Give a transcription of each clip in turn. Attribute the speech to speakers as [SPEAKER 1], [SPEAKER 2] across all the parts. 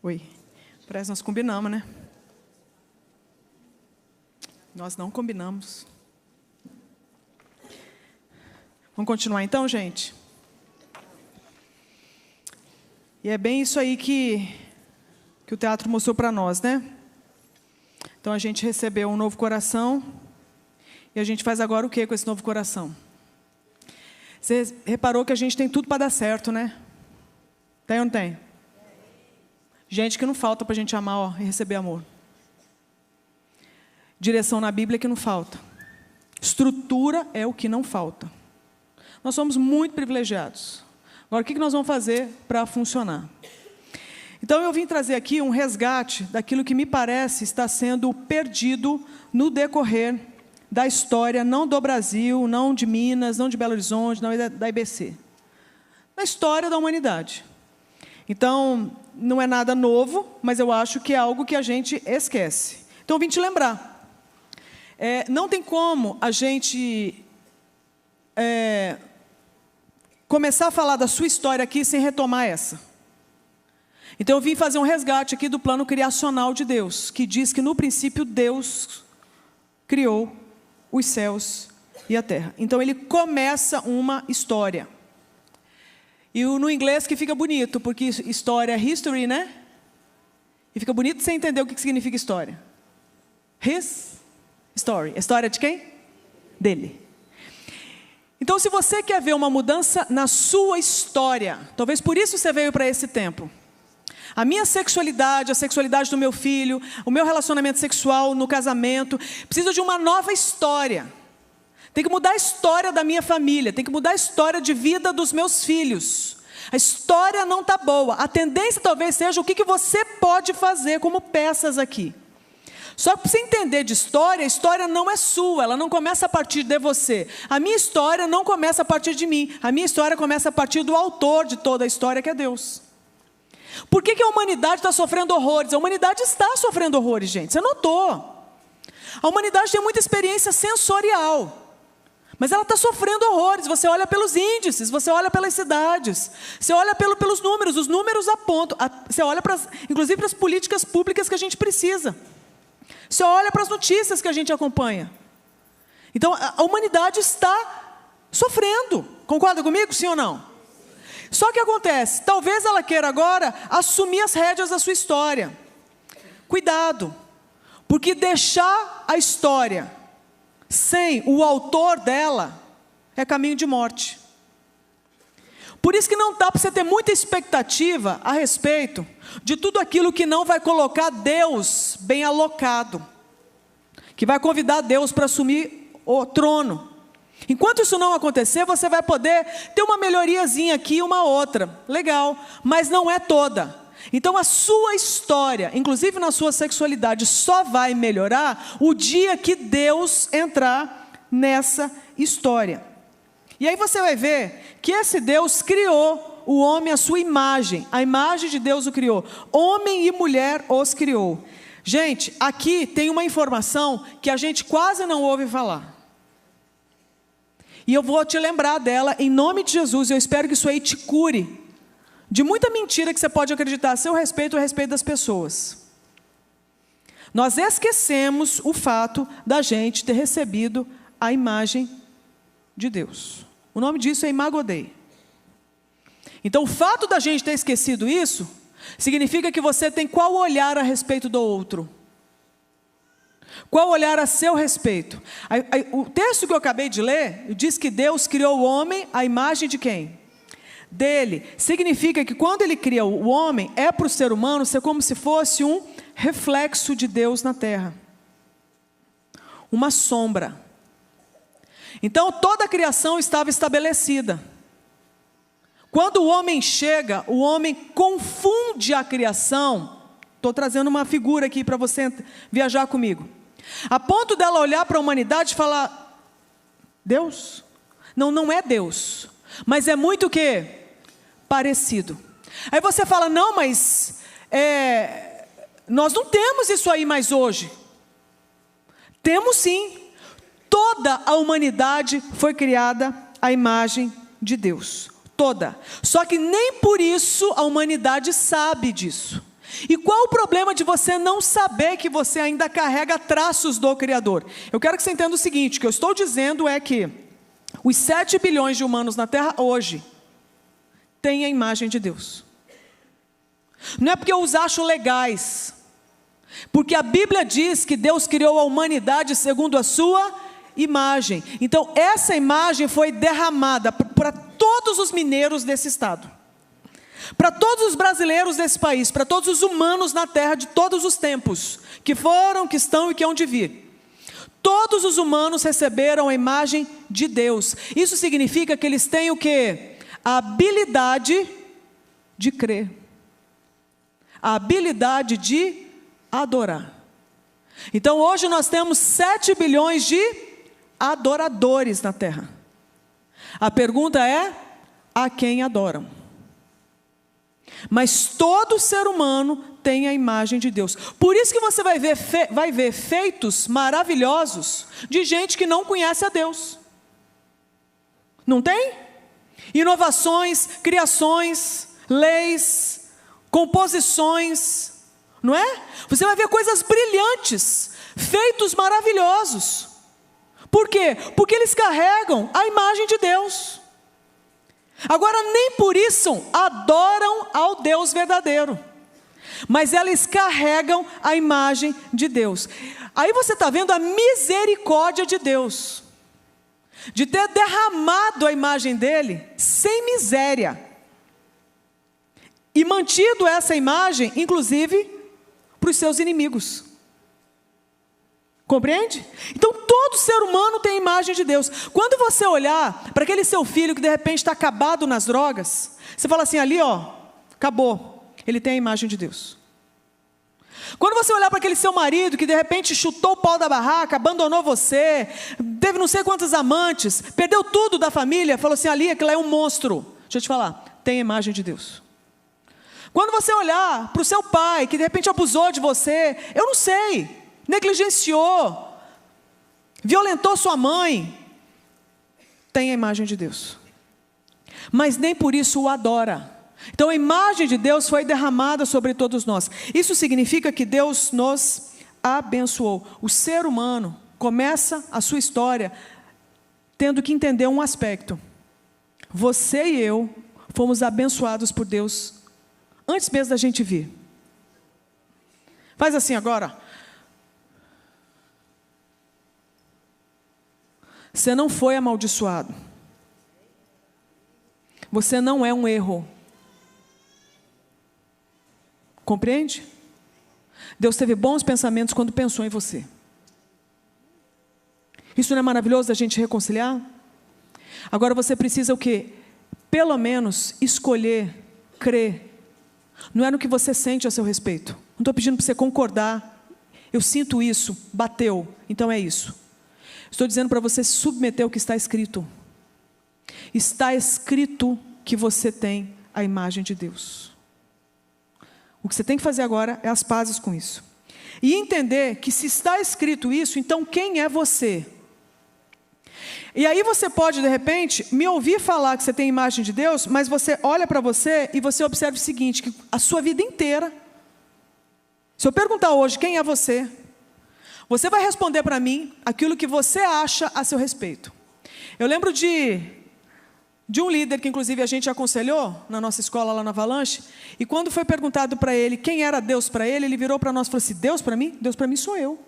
[SPEAKER 1] Oi, parece que nós combinamos, né? Nós não combinamos. Vamos continuar então, gente? E é bem isso aí que o teatro mostrou para nós, né? Então a gente recebeu um novo coração. E a gente faz agora o que com esse novo coração? Você reparou que a gente tem tudo para dar certo, né? Tem ou não tem? Gente que não falta para a gente amar, ó, e receber amor. Direção na Bíblia que não falta. Estrutura é o que não falta. Nós somos muito privilegiados. Agora, o que nós vamos fazer para funcionar? Então, eu vim trazer aqui um resgate daquilo que me parece está sendo perdido no decorrer da história, não do Brasil, não de Minas, não de Belo Horizonte, não da IBC. Na história da humanidade. Então, não é nada novo, mas eu acho que é algo que a gente esquece. Então, eu vim te lembrar. Não tem como a gente começar a falar da sua história aqui sem retomar essa. Então, eu vim fazer um resgate aqui do plano criacional de Deus, que diz que, no princípio, Deus criou os céus e a terra. Então, ele começa uma história. E no inglês que fica bonito, porque história é history, né? E fica bonito você entender o que significa história. His story. História de quem? Dele. Então, se você quer ver uma mudança na sua história, talvez por isso você veio para esse tempo. A minha sexualidade, a sexualidade do meu filho, o meu relacionamento sexual no casamento, precisa de uma nova história. Tem que mudar a história da minha família, tem que mudar a história de vida dos meus filhos. A história não está boa. A tendência talvez seja o que você pode fazer como peças aqui. Só que para você entender de história, a história não é sua, ela não começa a partir de você. A minha história não começa a partir de mim. A minha história começa a partir do autor de toda a história, que é Deus. Por que a humanidade está sofrendo horrores? A humanidade está sofrendo horrores, gente. Você notou? A humanidade tem muita experiência sensorial. Mas ela está sofrendo horrores. Você olha pelos índices, você olha pelas cidades, você olha pelos números, os números apontam. Você olha, inclusive, para as políticas públicas que a gente precisa. Você olha para as notícias que a gente acompanha. Então, a humanidade está sofrendo. Concorda comigo, sim ou não? Só que acontece, talvez ela queira agora assumir as rédeas da sua história. Cuidado, porque deixar a história sem o autor dela é caminho de morte. Por isso que não dá para você ter muita expectativa a respeito de tudo aquilo que não vai colocar Deus bem alocado, que vai convidar Deus para assumir o trono. Enquanto isso não acontecer, você vai poder ter uma melhoriazinha aqui e uma outra. Legal, mas não é toda. Então a sua história, inclusive na sua sexualidade, só vai melhorar o dia que Deus entrar nessa história. E aí você vai ver que esse Deus criou o homem à sua imagem. A imagem de Deus o criou. Homem e mulher os criou. Gente, aqui tem uma informação que a gente quase não ouve falar. E eu vou te lembrar dela em nome de Jesus. Eu espero que isso aí te cure de muita mentira que você pode acreditar a seu respeito ou a respeito das pessoas. Nós esquecemos o fato da gente ter recebido a imagem de Deus. O nome disso é Imago Dei. Então, o fato da gente ter esquecido isso significa que você tem qual olhar a respeito do outro? Qual olhar a seu respeito? O texto que eu acabei de ler diz que Deus criou o homem à imagem de quem? Dele. Significa que quando ele cria o homem, é para o ser humano ser como se fosse um reflexo de Deus na terra. Uma sombra. Então toda a criação estava estabelecida. Quando o homem chega, o homem confunde a criação. Estou trazendo uma figura aqui para você viajar comigo. A ponto dela olhar para a humanidade e falar: Deus? Não, não é Deus. Mas é muito o quê? Parecido. Aí você fala: não, mas nós não temos isso aí mais hoje. Temos sim. Toda a humanidade foi criada à imagem de Deus. Toda. Só que nem por isso a humanidade sabe disso. E qual o problema de você não saber que você ainda carrega traços do Criador? Eu quero que você entenda o seguinte: o que eu estou dizendo é que os 7 bilhões de humanos na Terra hoje têm a imagem de Deus. Não é porque eu os acho legais, porque a Bíblia diz que Deus criou a humanidade segundo a sua imagem. Então essa imagem foi derramada para todos os mineiros desse estado, para todos os brasileiros desse país, para todos os humanos na terra de todos os tempos, que foram, que estão e que hão de vir. Todos os humanos receberam a imagem de Deus. Isso significa que eles têm o quê? A habilidade de crer, a habilidade de adorar. Então hoje nós temos 7 bilhões de adoradores na terra. A pergunta é: a quem adoram? Mas todo ser humano tem a imagem de Deus. Por isso que você vai ver feitos maravilhosos de gente que não conhece a Deus. Não tem? Inovações, criações, leis, composições, não é? Você vai ver coisas brilhantes, feitos maravilhosos. Por quê? Porque eles carregam a imagem de Deus. Agora, nem por isso adoram ao Deus verdadeiro, mas eles carregam a imagem de Deus. Aí você está vendo a misericórdia de Deus, de ter derramado a imagem dele sem miséria, e mantido essa imagem, inclusive, para os seus inimigos. Compreende? Então todo ser humano tem a imagem de Deus. Quando você olhar para aquele seu filho que de repente está acabado nas drogas, você fala assim: ali ó, acabou, ele tem a imagem de Deus. Quando você olhar para aquele seu marido que de repente chutou o pau da barraca, abandonou você, teve não sei quantos amantes, perdeu tudo da família, falou assim: ali, aquilo é um monstro. Deixa eu te falar, tem a imagem de Deus. Quando você olhar para o seu pai que de repente abusou de você, eu não sei, negligenciou, violentou sua mãe, tem a imagem de Deus, mas nem por isso o adora. Então a imagem de Deus foi derramada sobre todos nós. Isso significa que Deus nos abençoou. O ser humano começa a sua história tendo que entender um aspecto: você e eu fomos abençoados por Deus antes mesmo da gente vir. Faz assim agora. Você não foi amaldiçoado. Você não é um erro. Compreende? Deus teve bons pensamentos quando pensou em você. Isso não é maravilhoso da gente reconciliar? Agora você precisa o quê? Pelo menos escolher, crer. Não é no que você sente a seu respeito. Não estou pedindo para você concordar. Eu sinto isso, bateu, então é isso. Estou dizendo para você se submeter ao que está escrito. Está escrito que você tem a imagem de Deus. O que você tem que fazer agora é as pazes com isso. E entender que se está escrito isso, então quem é você? E aí você pode, de repente, me ouvir falar que você tem a imagem de Deus, mas você olha para você e você observa o seguinte, que a sua vida inteira, se eu perguntar hoje quem é você, você vai responder para mim aquilo que você acha a seu respeito. Eu lembro de um líder que inclusive a gente aconselhou na nossa escola lá na Avalanche, e quando foi perguntado para ele quem era Deus para ele, ele virou para nós e falou assim: Deus para mim? Deus para mim sou eu.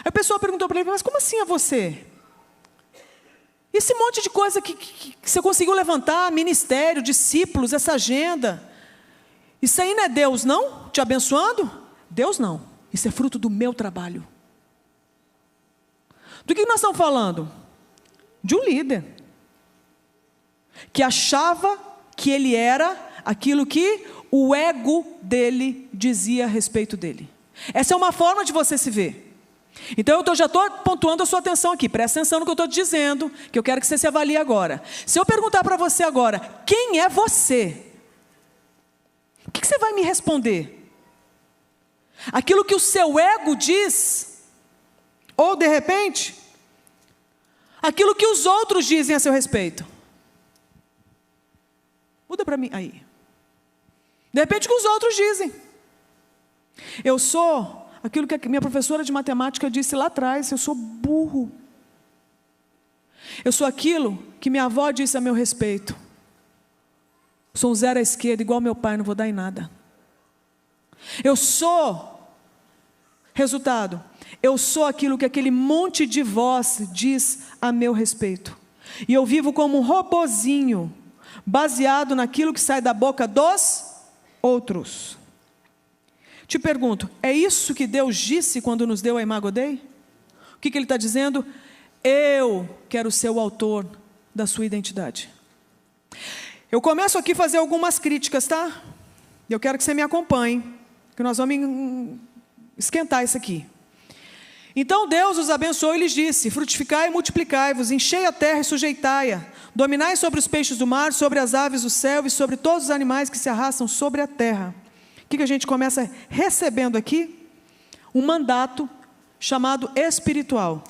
[SPEAKER 1] Aí a pessoa perguntou para ele: mas como assim é você? Esse monte de coisa que você conseguiu levantar, ministério, discípulos, essa agenda, isso aí não é Deus não? Te abençoando? Deus não, isso é fruto do meu trabalho. Do que nós estamos falando? De um líder que achava que ele era aquilo que o ego dele dizia a respeito dele. Essa é uma forma de você se ver. Então eu já estou pontuando a sua atenção aqui, presta atenção no que eu estou dizendo, que eu quero que você se avalie agora. Se eu perguntar para você agora, quem é você? O que você vai me responder? Aquilo que o seu ego diz? Ou de repente, aquilo que os outros dizem a seu respeito? Muda para mim, aí. De repente, o que os outros dizem. Eu sou aquilo que a minha professora de matemática disse lá atrás, eu sou burro. Eu sou aquilo que minha avó disse a meu respeito. Sou um zero à esquerda, igual meu pai, não vou dar em nada. Eu sou, resultado, eu sou aquilo que aquele monte de voz diz a meu respeito. E eu vivo como um robozinho, baseado naquilo que sai da boca dos outros. Te pergunto, é isso que Deus disse quando nos deu a Imago Dei? O que Ele está dizendo? Eu quero ser o autor da sua identidade. Eu começo aqui a fazer algumas críticas, tá? Eu quero que você me acompanhe, que nós vamos esquentar isso aqui. Então Deus os abençoou e lhes disse: frutificai e multiplicai-vos, enchei a terra e sujeitai-a, dominai sobre os peixes do mar, sobre as aves do céu e sobre todos os animais que se arrastam sobre a terra. O que a gente começa recebendo aqui? Um mandato chamado espiritual.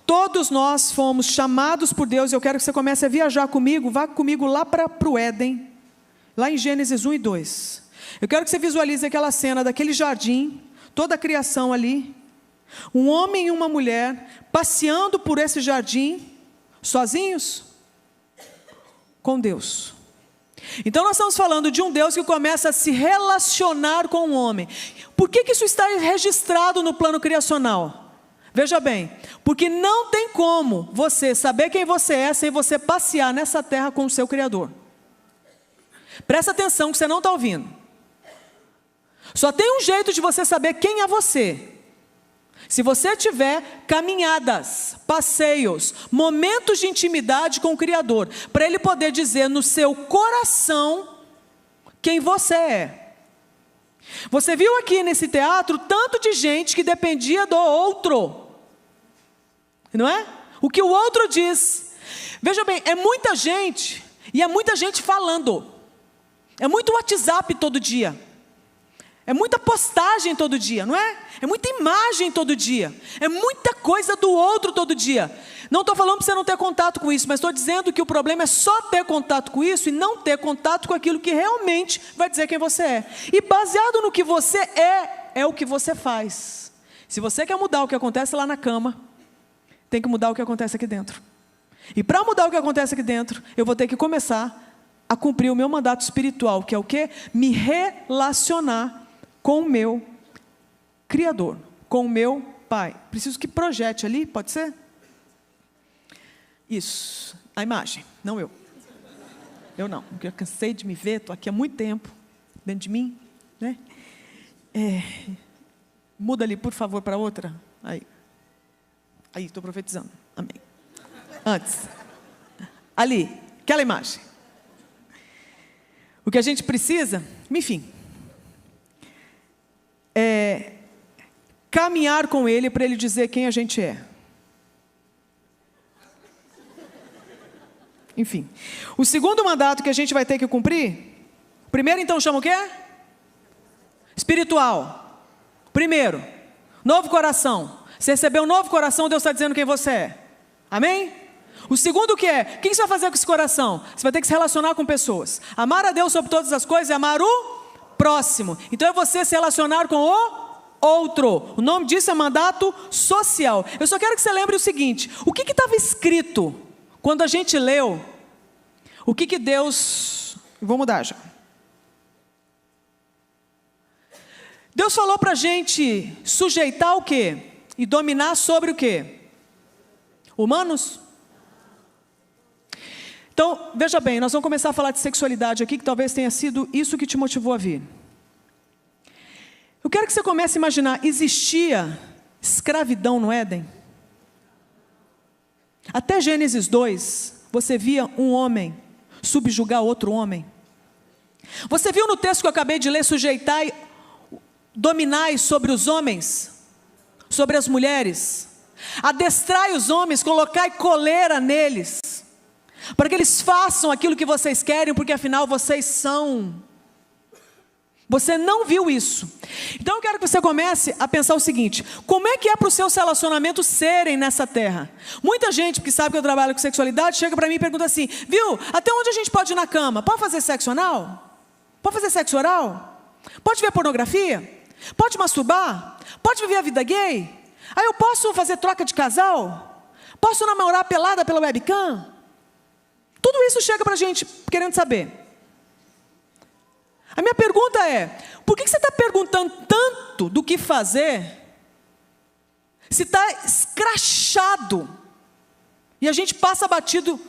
[SPEAKER 1] Todos nós fomos chamados por Deus, e eu quero que você comece a viajar comigo, vá comigo lá para o Éden, lá em Gênesis 1 e 2. Eu quero que você visualize aquela cena daquele jardim, toda a criação ali, um homem e uma mulher passeando por esse jardim, sozinhos, com Deus. Então nós estamos falando de um Deus que começa a se relacionar com o homem. Por que isso está registrado no plano criacional? Veja bem, porque não tem como você saber quem você é sem você passear nessa terra com o seu Criador. Presta atenção que você não está ouvindo. Só tem um jeito de você saber quem é você. Se você tiver caminhadas, passeios, momentos de intimidade com o Criador, para Ele poder dizer no seu coração quem você é. Você viu aqui nesse teatro tanto de gente que dependia do outro, não é? O que o outro diz. Veja bem, é muita gente, e é muita gente falando. É muito WhatsApp todo dia. É muita postagem todo dia, não é? É muita imagem todo dia. É muita coisa do outro todo dia. Não estou falando para você não ter contato com isso, mas estou dizendo que o problema é só ter contato com isso e não ter contato com aquilo que realmente vai dizer quem você é. E baseado no que você é o que você faz. Se você quer mudar o que acontece lá na cama, tem que mudar o que acontece aqui dentro. E para mudar o que acontece aqui dentro, eu vou ter que começar a cumprir o meu mandato espiritual, que é o quê? Me relacionar com o meu Criador, com o meu Pai. Preciso que projete ali, pode ser? Isso, a imagem, não eu. Eu não, porque eu cansei de me ver, estou aqui há muito tempo, dentro de mim, né? Muda ali, por favor, para outra. Aí, estou profetizando, amém. Antes, ali, aquela imagem. O que a gente precisa, enfim, caminhar com Ele para Ele dizer quem a gente é. Enfim, o segundo mandato que a gente vai ter que cumprir, primeiro então chama o quê? Espiritual. Primeiro, novo coração. Você recebeu um novo coração, Deus está dizendo quem você é. Amém? O segundo o que é? O que você vai fazer com esse coração? Você vai ter que se relacionar com pessoas. Amar a Deus sobre todas as coisas e amar o próximo. Então é você se relacionar com o outro. O nome disso é mandato social. Eu só quero que você lembre o seguinte: o que estava escrito quando a gente leu? O que Deus... Vou mudar já. Deus falou para a gente sujeitar o quê? E dominar sobre o quê? Humanos? Então, veja bem, nós vamos começar a falar de sexualidade aqui, que talvez tenha sido isso que te motivou a vir. Eu quero que você comece a imaginar, existia escravidão no Éden? Até Gênesis 2, você via um homem subjugar outro homem. Você viu no texto que eu acabei de ler, sujeitai, dominai sobre os homens, sobre as mulheres, adestrai os homens, colocai coleira neles, para que eles façam aquilo que vocês querem, porque afinal vocês são. Você não viu isso. Então eu quero que você comece a pensar o seguinte: como é que é para os seus relacionamentos serem nessa terra? Muita gente que sabe que eu trabalho com sexualidade chega para mim e pergunta assim: viu, até onde a gente pode ir na cama? Pode fazer sexo anal? Pode fazer sexo oral? Pode ver pornografia? Pode masturbar? Pode viver a vida gay? Aí eu posso fazer troca de casal? Posso namorar pelada pela webcam? Tudo isso chega para a gente querendo saber. A minha pergunta é, por que você está perguntando tanto do que fazer, se está escrachado, e a gente passa batido,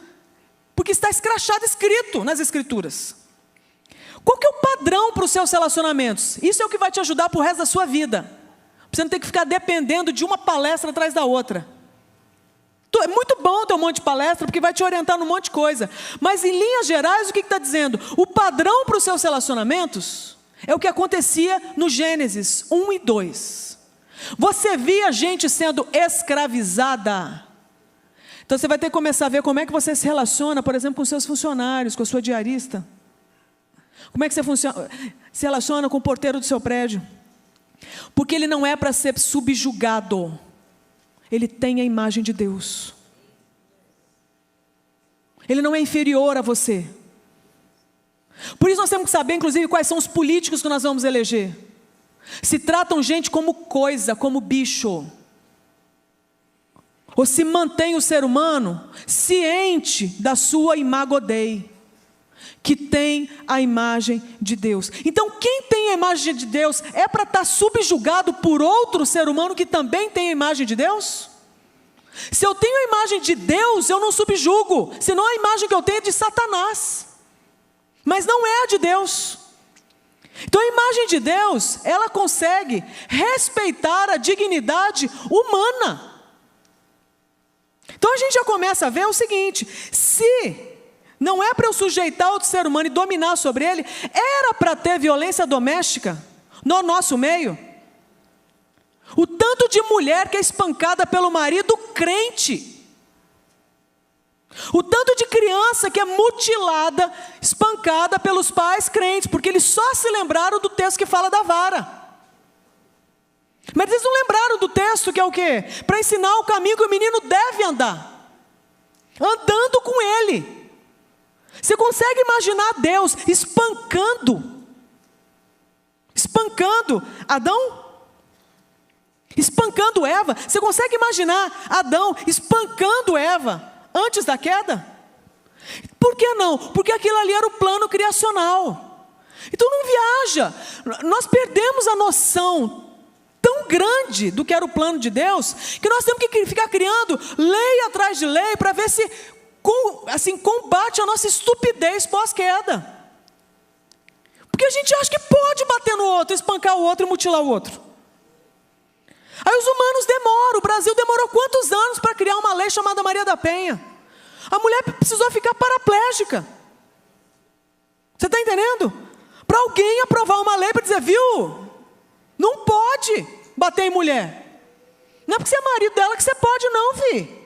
[SPEAKER 1] porque está escrachado, escrito nas Escrituras. Qual que é o padrão para os seus relacionamentos? Isso é o que vai te ajudar para o resto da sua vida. Você não tem que ficar dependendo de uma palestra atrás da outra. É muito bom ter um monte de palestra, porque vai te orientar num monte de coisa. Mas em linhas gerais, o que está dizendo? O padrão para os seus relacionamentos é o que acontecia no Gênesis 1 e 2. Você via gente sendo escravizada. Então você vai ter que começar a ver como é que você se relaciona, por exemplo, com seus funcionários, com a sua diarista. Como é que você se relaciona com o porteiro do seu prédio? Porque ele não é para ser subjugado. Ele tem a imagem de Deus. Ele não é inferior a você. Por isso nós temos que saber, inclusive, quais são os políticos que nós vamos eleger. Se tratam gente como coisa, como bicho. Ou se mantém o ser humano ciente da sua imago Dei, que tem a imagem de Deus. Então quem tem a imagem de Deus é para estar subjugado por outro ser humano que também tem a imagem de Deus? Se eu tenho a imagem de Deus, eu não subjugo, senão a imagem que eu tenho é de Satanás, mas não é a de Deus. Então a imagem de Deus, ela consegue respeitar a dignidade humana. Então a gente já começa a ver o seguinte: se não é para eu sujeitar outro ser humano e dominar sobre ele, era para ter violência doméstica no nosso meio. O tanto de mulher que é espancada pelo marido crente. O tanto de criança que é mutilada, espancada pelos pais crentes, porque eles só se lembraram do texto que fala da vara. Mas eles não lembraram do texto que é o quê? Para ensinar o caminho que o menino deve andar. Andando com ele. Você consegue imaginar Deus espancando Adão? Espancando Eva? Você consegue imaginar Adão espancando Eva antes da queda? Por que não? Porque aquilo ali era o plano criacional. Então não viaja. Nós perdemos a noção tão grande do que era o plano de Deus, que nós temos que ficar criando lei atrás de lei para ver se combate a nossa estupidez pós-queda. Porque a gente acha que pode bater no outro, espancar o outro e mutilar o outro. Aí os humanos demoram. O Brasil demorou quantos anos para criar uma lei chamada Maria da Penha? A mulher precisou ficar paraplégica. Você está entendendo? Para alguém aprovar uma lei para dizer, viu? Não pode bater em mulher. Não é porque você é marido dela que você pode não, filho.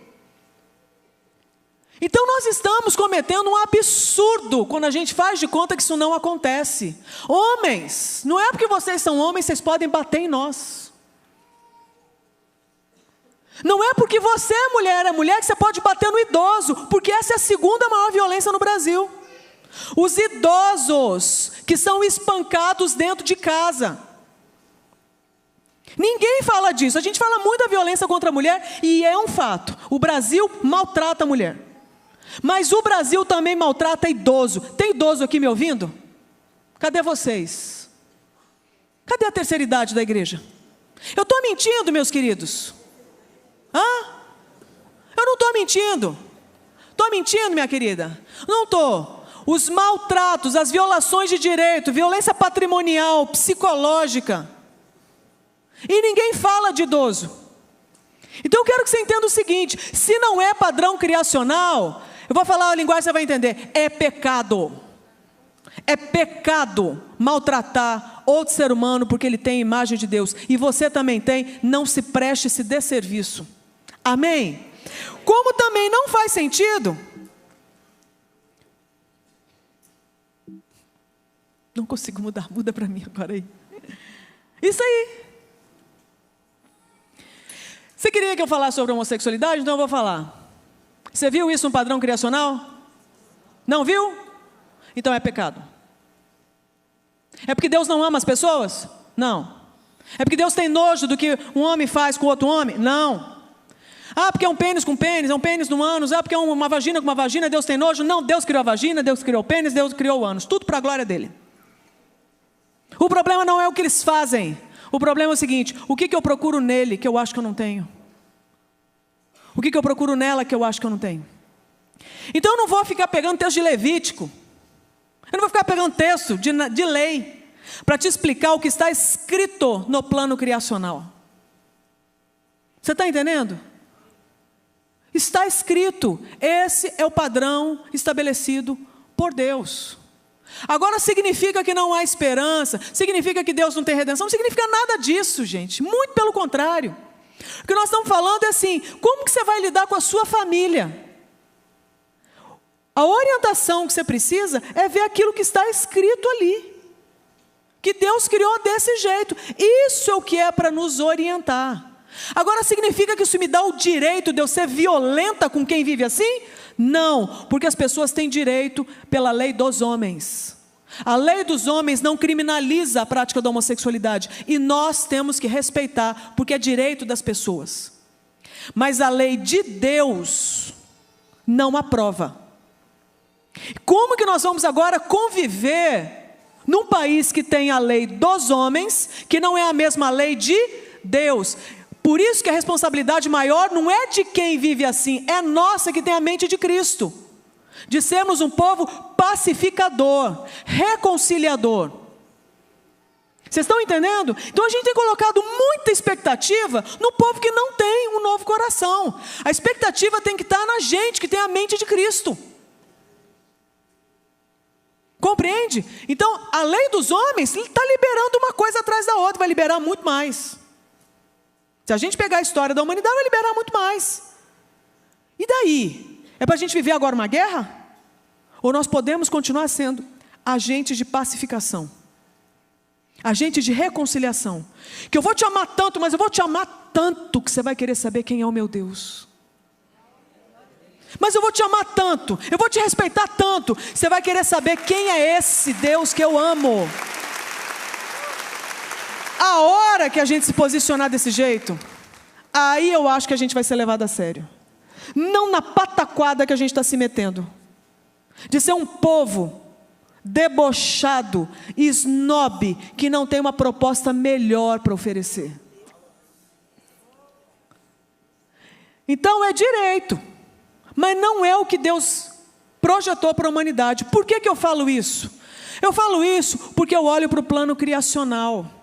[SPEAKER 1] Então nós estamos cometendo um absurdo quando a gente faz de conta que isso não acontece. Homens, não é porque vocês são homens, vocês podem bater em nós. Não é porque você é mulher que você pode bater no idoso, porque essa é a segunda maior violência no Brasil. Os idosos que são espancados dentro de casa. Ninguém fala disso. A gente fala muito da violência contra a mulher, e é um fato. O Brasil maltrata a mulher. Mas o Brasil também maltrata idoso. Tem idoso aqui me ouvindo? Cadê vocês? Cadê a terceira idade da igreja? Eu estou mentindo, meus queridos? Eu não estou mentindo. Estou mentindo, minha querida? Não estou. Os maltratos, as violações de direito, violência patrimonial, psicológica. E ninguém fala de idoso. Então eu quero que você entenda o seguinte: se não é padrão criacional, eu vou falar a linguagem, você vai entender. É pecado. É pecado maltratar outro ser humano porque ele tem a imagem de Deus. E você também tem. Não se preste esse desserviço. Amém? Como também não faz sentido. Não consigo mudar. Muda para mim agora aí. Isso aí. Você queria que eu falasse sobre homossexualidade? Então eu vou falar. Você viu isso no padrão criacional? Não viu? Então é pecado. É porque Deus não ama as pessoas? Não. É porque Deus tem nojo do que um homem faz com outro homem? Não. Ah, porque é um pênis com pênis, é um pênis no ânus. Ah, porque é uma vagina com uma vagina, Deus tem nojo? Não, Deus criou a vagina, Deus criou o pênis, Deus criou o ânus. Tudo para a glória dele. O problema não é o que eles fazem. O problema é o seguinte: o que eu procuro nele que eu acho que eu não tenho? O que eu procuro nela que eu acho que eu não tenho? Então eu não vou ficar pegando texto de Levítico. Eu não vou ficar pegando texto de lei para te explicar o que está escrito no plano criacional. Você está entendendo? Está escrito. Esse é o padrão estabelecido por Deus. Agora significa que não há esperança? Significa que Deus não tem redenção? Não significa nada disso, gente. Muito pelo contrário. O que nós estamos falando é assim: como que você vai lidar com a sua família? A orientação que você precisa é ver aquilo que está escrito ali, que Deus criou desse jeito. Isso é o que é para nos orientar. Agora significa que isso me dá o direito de eu ser violenta com quem vive assim? Não, porque as pessoas têm direito pela lei dos homens. A lei dos homens não criminaliza a prática da homossexualidade, e nós temos que respeitar, porque é direito das pessoas. Mas a lei de Deus não aprova. Como que nós vamos agora conviver num país que tem a lei dos homens, que não é a mesma lei de Deus? Por isso que a responsabilidade maior não é de quem vive assim, é nossa, que tem a mente de Cristo, de sermos um povo pacificador, reconciliador. Vocês estão entendendo? Então a gente tem colocado muita expectativa no povo que não tem um novo coração. A expectativa tem que estar na gente que tem a mente de Cristo. Compreende? Então a lei dos homens está liberando uma coisa atrás da outra, vai liberar muito mais. Se a gente pegar a história da humanidade, vai liberar muito mais. E daí? É para a gente viver agora uma guerra? Ou nós podemos continuar sendo agentes de pacificação, agentes de reconciliação? Que eu vou te amar tanto, mas eu vou te amar tanto que você vai querer saber quem é o meu Deus. Mas eu vou te amar tanto, eu vou te respeitar tanto, você vai querer saber quem é esse Deus que eu amo. A hora que a gente se posicionar desse jeito, aí eu acho que a gente vai ser levado a sério. Não na pataquada que a gente está se metendo, de ser um povo debochado, snob, que não tem uma proposta melhor para oferecer. Então é direito, mas não é o que Deus projetou para a humanidade. Por que eu falo isso? Eu falo isso porque eu olho para o plano criacional.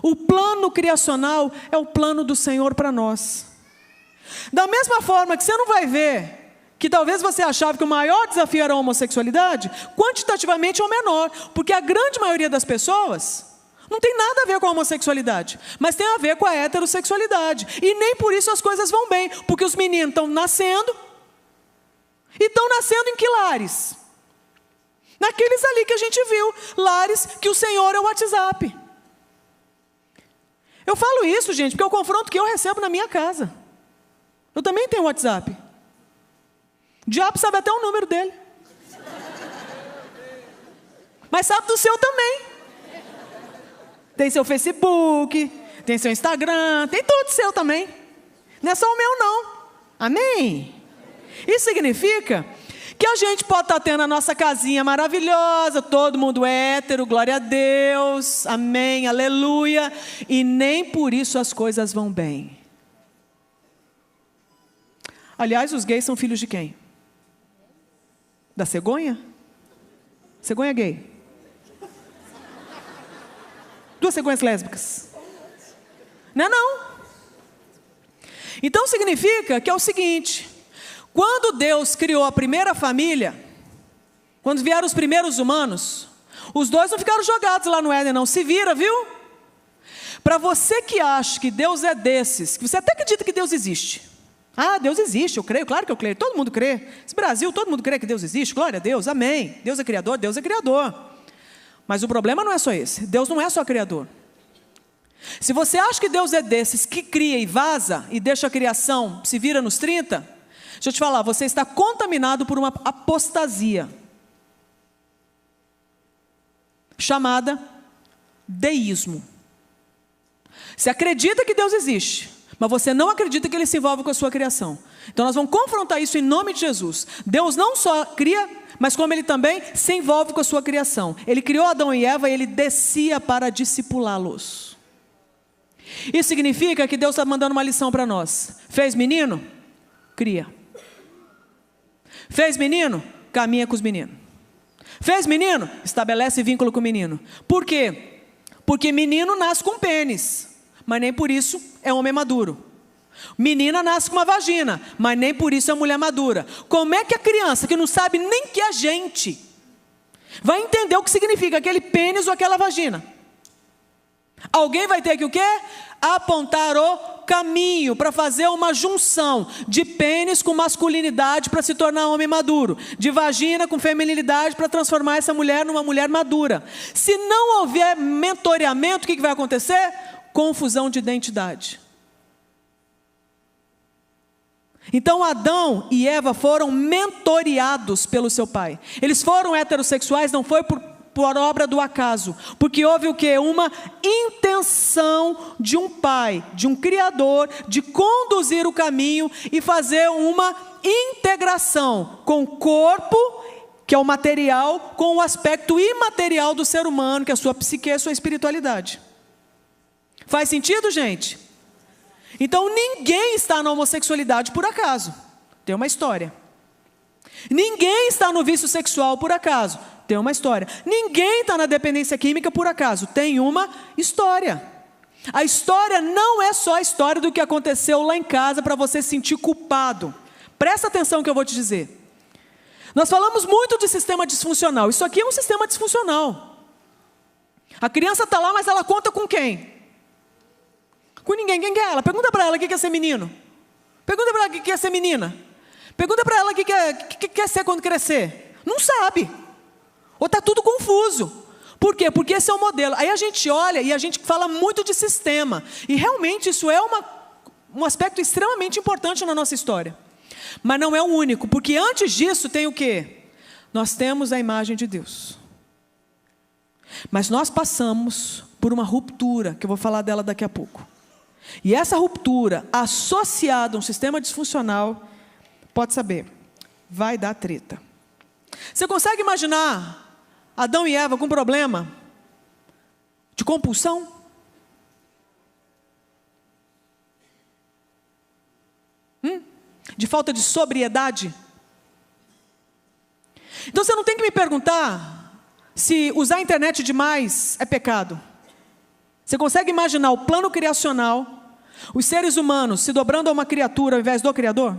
[SPEAKER 1] O plano criacional é o plano do Senhor para nós. Da mesma forma que você não vai ver que talvez você achava que o maior desafio era a homossexualidade, quantitativamente é o menor, porque a grande maioria das pessoas não tem nada a ver com a homossexualidade, mas tem a ver com a heterossexualidade, e nem por isso as coisas vão bem, porque os meninos estão nascendo, e estão nascendo em que lares? Naqueles ali que a gente viu, lares que o Senhor é o WhatsApp. Eu falo isso, gente, porque é o confronto que eu recebo na minha casa. Eu também tenho WhatsApp. O diabo sabe até o número dele. Mas sabe do seu também. Tem seu Facebook, tem seu Instagram, tem tudo seu também. Não é só o meu não. Amém? Isso significa que a gente pode estar tendo a nossa casinha maravilhosa, todo mundo hétero, glória a Deus, amém, aleluia, e nem por isso as coisas vão bem. Aliás, os gays são filhos de quem? Da cegonha? Cegonha gay. Duas cegonhas lésbicas. Não é não. Então significa que é o seguinte: quando Deus criou a primeira família, quando vieram os primeiros humanos, os dois não ficaram jogados lá no Éden não, se vira, viu? Para você que acha que Deus é desses, que você até acredita que Deus existe. Ah, Deus existe, eu creio, claro que eu creio, todo mundo crê. Esse Brasil, todo mundo crê que Deus existe, glória a Deus, amém. Deus é criador, Deus é criador. Mas o problema não é só esse, Deus não é só criador. Se você acha que Deus é desses que cria e vaza, e deixa a criação, se vira nos 30, deixa eu te falar, você está contaminado por uma apostasia, chamada deísmo. Você acredita que Deus existe, mas você não acredita que Ele se envolve com a sua criação. Então nós vamos confrontar isso em nome de Jesus. Deus não só cria, mas como Ele também se envolve com a sua criação. Ele criou Adão e Eva e Ele descia para discipulá-los. Isso significa que Deus está mandando uma lição para nós. Fez menino? Cria. Fez menino? Caminha com os meninos. Fez menino? Estabelece vínculo com o menino. Por quê? Porque menino nasce com pênis, mas nem por isso é homem maduro. Menina nasce com uma vagina, mas nem por isso é mulher madura. Como é que a criança que não sabe nem que é gente vai entender o que significa aquele pênis ou aquela vagina? Alguém vai ter que o quê? Apontar o caminho para fazer uma junção de pênis com masculinidade para se tornar homem maduro, de vagina com feminilidade para transformar essa mulher numa mulher madura. Se não houver mentoreamento, o que vai acontecer? Confusão de identidade. Então Adão e Eva foram mentoreados pelo seu pai. Eles foram heterossexuais, não foi por obra do acaso, porque houve o quê? Uma intenção de um pai, de um criador, de conduzir o caminho e fazer uma integração com o corpo, que é o material, com o aspecto imaterial do ser humano, que é a sua psique, a sua espiritualidade. Faz sentido, gente? Então ninguém está na homossexualidade por acaso, tem uma história. Ninguém está no vício sexual por acaso, tem uma história. Ninguém está na dependência química por acaso, tem uma história. A história não é só a história do que aconteceu lá em casa para você se sentir culpado. Presta atenção no que eu vou te dizer. Nós falamos muito de sistema disfuncional. Isso aqui é um sistema disfuncional. A criança está lá, mas ela conta com quem? Com ninguém. Quem é ela? Pergunta para ela o que é ser menino. Pergunta para ela o que é ser menina. Pergunta para ela o que quer ser quando crescer. Não sabe. Ou está tudo confuso. Por quê? Porque esse é o modelo. Aí a gente olha e a gente fala muito de sistema. E realmente isso é um aspecto extremamente importante na nossa história. Mas não é o único. Porque antes disso tem o quê? Nós temos a imagem de Deus. Mas nós passamos por uma ruptura, que eu vou falar dela daqui a pouco. E essa ruptura, associada a um sistema disfuncional, pode saber, vai dar treta. Você consegue imaginar Adão e Eva com problema de compulsão? De falta de sobriedade? Então você não tem que me perguntar se usar a internet demais é pecado. Você consegue imaginar o plano criacional, os seres humanos se dobrando a uma criatura ao invés do Criador?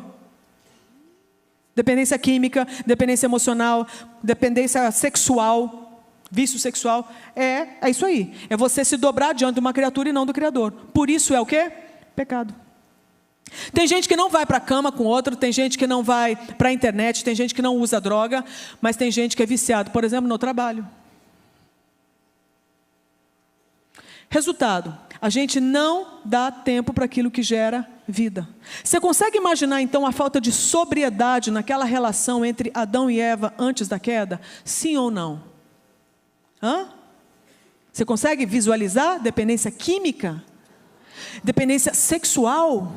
[SPEAKER 1] Dependência química, dependência emocional, dependência sexual, vício sexual, é isso aí. É você se dobrar diante de uma criatura e não do Criador. Por isso é o quê? Pecado. Tem gente que não vai para a cama com outro, tem gente que não vai para a internet, tem gente que não usa droga, mas tem gente que é viciado, por exemplo, no trabalho. Resultado, a gente não dá tempo para aquilo que gera vida. Você consegue imaginar então a falta de sobriedade naquela relação entre Adão e Eva antes da queda? Sim ou não? Você consegue visualizar dependência química? Dependência sexual?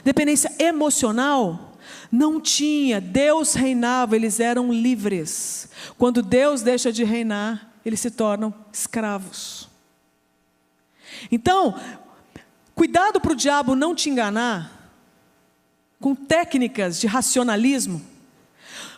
[SPEAKER 1] Dependência emocional? Não tinha. Deus reinava, eles eram livres. Quando Deus deixa de reinar, eles se tornam escravos. Então, cuidado para o diabo não te enganar com técnicas de racionalismo,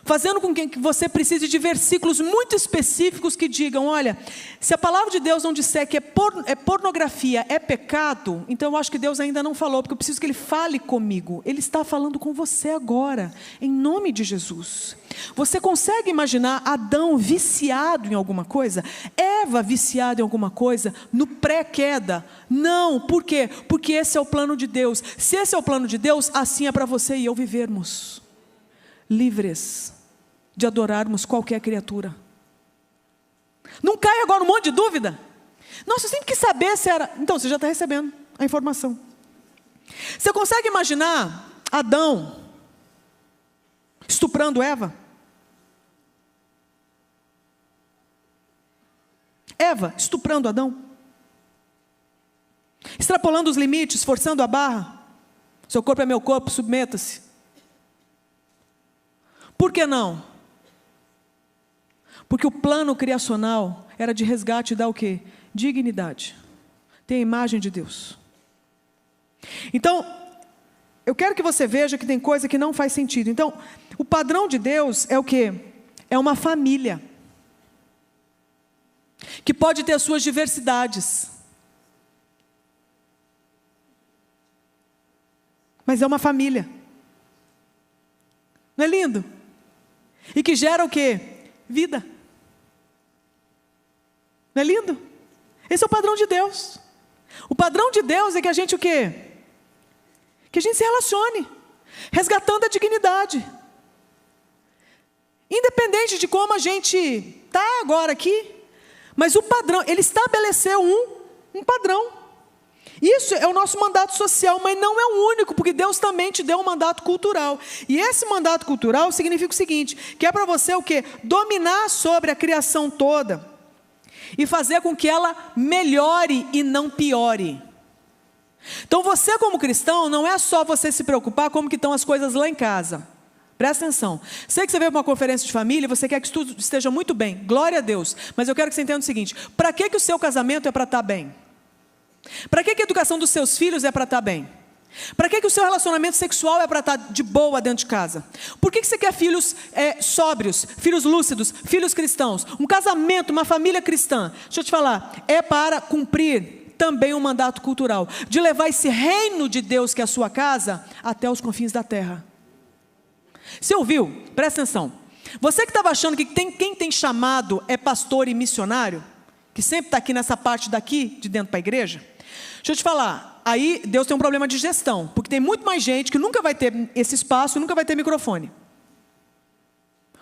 [SPEAKER 1] fazendo com que você precise de versículos muito específicos que digam, olha, se a palavra de Deus não disser que pornografia é pecado, então eu acho que Deus ainda não falou, porque eu preciso que Ele fale comigo. Ele está falando com você agora, em nome de Jesus. Você consegue imaginar Adão viciado em alguma coisa? Eva viciada em alguma coisa? No pré-queda? Não, por quê? Porque esse é o plano de Deus. Se esse é o plano de Deus, assim é para você e eu vivermos livres de adorarmos qualquer criatura. Não cai agora um monte de dúvida? Nossa, eu sempre quis saber se era... Então, você já está recebendo a informação. Você consegue imaginar Adão estuprando Eva? Eva estuprando Adão? extrapolando os limites, forçando a barra. Seu corpo é meu corpo, submeta-se. Por que não? Porque o plano criacional era de resgate e dar o quê? Dignidade. Tem a imagem de Deus. Então, eu quero que você veja que tem coisa que não faz sentido. Então, o padrão de Deus é o quê? É uma família. Que pode ter as suas diversidades. Mas é uma família. Não é lindo? E que gera o quê? Vida. Não é lindo? Esse é o padrão de Deus. O padrão de Deus é que a gente o quê? Que a gente se relacione, resgatando a dignidade. Independente de como a gente está agora aqui, mas o padrão, ele estabeleceu um padrão. Isso é o nosso mandato social, mas não é o único, porque Deus também te deu um mandato cultural. E esse mandato cultural significa o seguinte, que é para você o quê? Dominar sobre a criação toda e fazer com que ela melhore e não piore. Então você como cristão, não é só você se preocupar como que estão as coisas lá em casa. Presta atenção. Sei que você veio para uma conferência de família, você quer que tudo esteja muito bem. Glória a Deus. Mas eu quero que você entenda o seguinte, para que o seu casamento é para estar bem? Para que a educação dos seus filhos é para estar bem? Para que o seu relacionamento sexual é para estar de boa dentro de casa? Por que você quer filhos sóbrios, filhos lúcidos, filhos cristãos? Um casamento, uma família cristã, deixa eu te falar, é para cumprir também um mandato cultural, de levar esse reino de Deus que é a sua casa, até os confins da terra. Você ouviu? Presta atenção. Você que estava achando que quem tem chamado é pastor e missionário, que sempre está aqui nessa parte daqui, de dentro para a igreja, deixa eu te falar, aí Deus tem um problema de gestão, porque tem muito mais gente que nunca vai ter esse espaço, nunca vai ter microfone.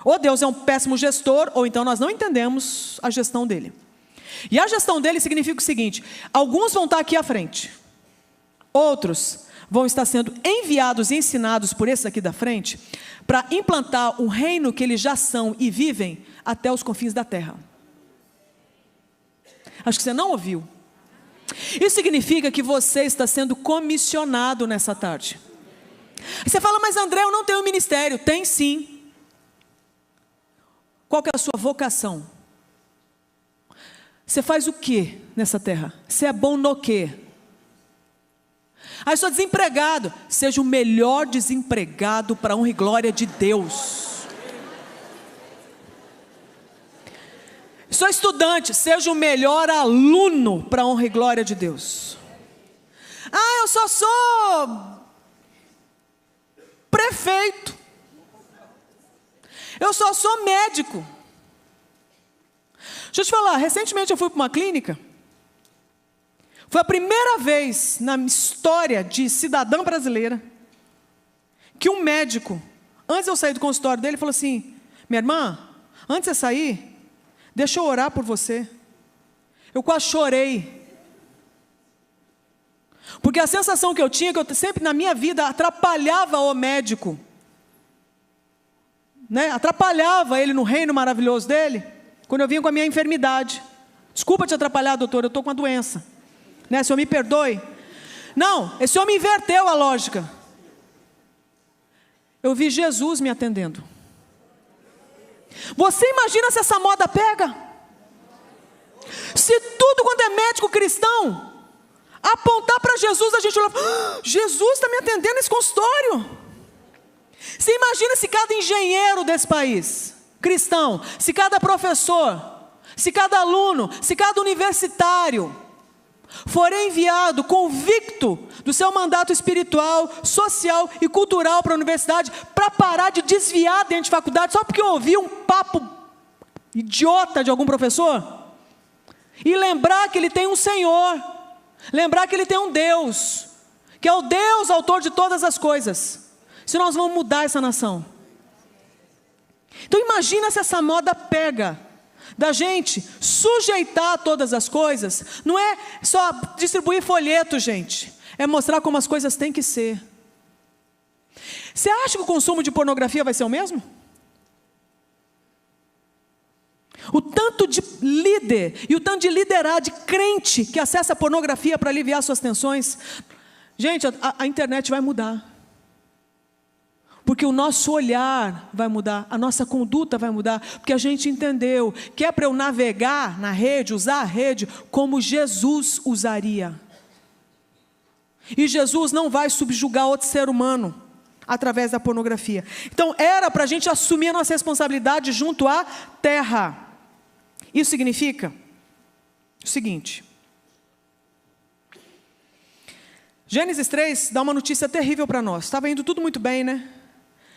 [SPEAKER 1] Ou Deus é um péssimo gestor, ou então nós não entendemos a gestão dele. E a gestão dele significa o seguinte, alguns vão estar aqui à frente, outros vão estar sendo enviados e ensinados por esses aqui da frente, para implantar um reino que eles já são e vivem até os confins da terra. Acho que você não ouviu. Isso significa que você está sendo comissionado nessa tarde. Você fala, mas André, eu não tenho ministério. Tem sim. Qual que é a sua vocação? Você faz o que nessa terra? Você é bom no quê? Eu sou desempregado. Seja o melhor desempregado para a honra e glória de Deus. Sou estudante, seja o melhor aluno para a honra e glória de Deus. Eu só sou prefeito. Eu só sou médico. Deixa eu te falar, recentemente eu fui para uma clínica. Foi a primeira vez na história de cidadã brasileira que um médico, antes de eu sair do consultório dele, falou assim, minha irmã, antes de você sair, deixa eu orar por você. Eu quase chorei. Porque a sensação que eu tinha, que eu sempre na minha vida atrapalhava o médico. Atrapalhava ele no reino maravilhoso dele, quando eu vinha com a minha enfermidade. Desculpa te atrapalhar, doutor, eu estou com uma doença. Senhor me perdoe. Não, esse homem inverteu a lógica. Eu vi Jesus me atendendo. Você imagina se essa moda pega? Se tudo quanto é médico cristão apontar para Jesus, a gente olha, Jesus está me atendendo nesse consultório. Você imagina se cada engenheiro desse país, cristão, se cada professor, se cada aluno, se cada universitário for enviado convicto do seu mandato espiritual, social e cultural para a universidade, para parar de desviar dentro de faculdade, só porque ouviu um papo idiota de algum professor, e lembrar que ele tem um Senhor, lembrar que ele tem um Deus, que é o Deus autor de todas as coisas, se nós vamos mudar essa nação. Então imagina se essa moda pega, da gente sujeitar todas as coisas, não é só distribuir folheto, gente, é mostrar como as coisas têm que ser. Você acha que o consumo de pornografia vai ser o mesmo? O tanto de líder e o tanto de liderar, de crente que acessa a pornografia para aliviar suas tensões. Gente, a internet vai mudar. Porque o nosso olhar vai mudar, a nossa conduta vai mudar, porque a gente entendeu que é para eu navegar na rede, usar a rede, como Jesus usaria. E Jesus não vai subjugar outro ser humano através da pornografia. Então era para a gente assumir a nossa responsabilidade junto à terra. Isso significa o seguinte: Gênesis 3 dá uma notícia terrível para nós. Estava indo tudo muito bem, né?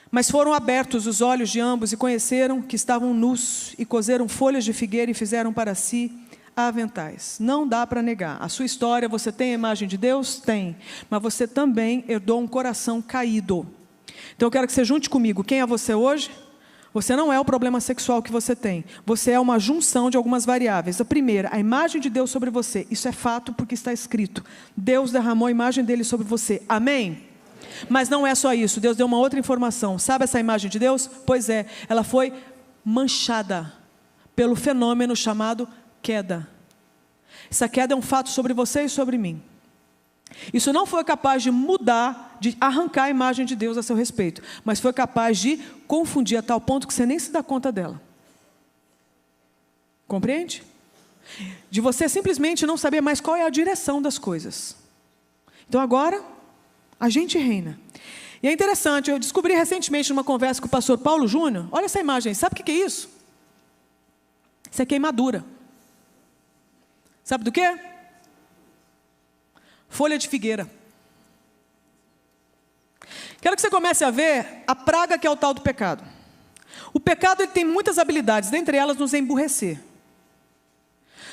[SPEAKER 1] Mas foram abertos os olhos de ambos e conheceram que estavam nus e coseram folhas de figueira e fizeram para si aventais. Não dá para negar. A sua história, você tem a imagem de Deus? Tem. Mas você também herdou um coração caído. Então eu quero que você junte comigo. Quem é você hoje? Você não é o problema sexual que você tem. Você é uma junção de algumas variáveis. A primeira, a imagem de Deus sobre você. Isso é fato porque está escrito. Deus derramou a imagem dele sobre você. Amém? Mas não é só isso. Deus deu uma outra informação. Sabe essa imagem de Deus? Pois é, ela foi manchada pelo fenômeno chamado queda. Essa queda é um fato sobre você e sobre mim. Isso não foi capaz de mudar, de arrancar a imagem de Deus a seu respeito, mas foi capaz de confundir a tal ponto que você nem se dá conta dela. Compreende? De você simplesmente não saber mais qual é a direção das coisas. Então agora, a gente reina. E é interessante, eu descobri recentemente numa conversa com o pastor Paulo Júnior, olha essa imagem, sabe o que é isso? Isso é queimadura. Sabe do quê? Folha de figueira. Quero que você comece a ver a praga que é o tal do pecado. O pecado ele tem muitas habilidades, dentre elas nos emburrecer.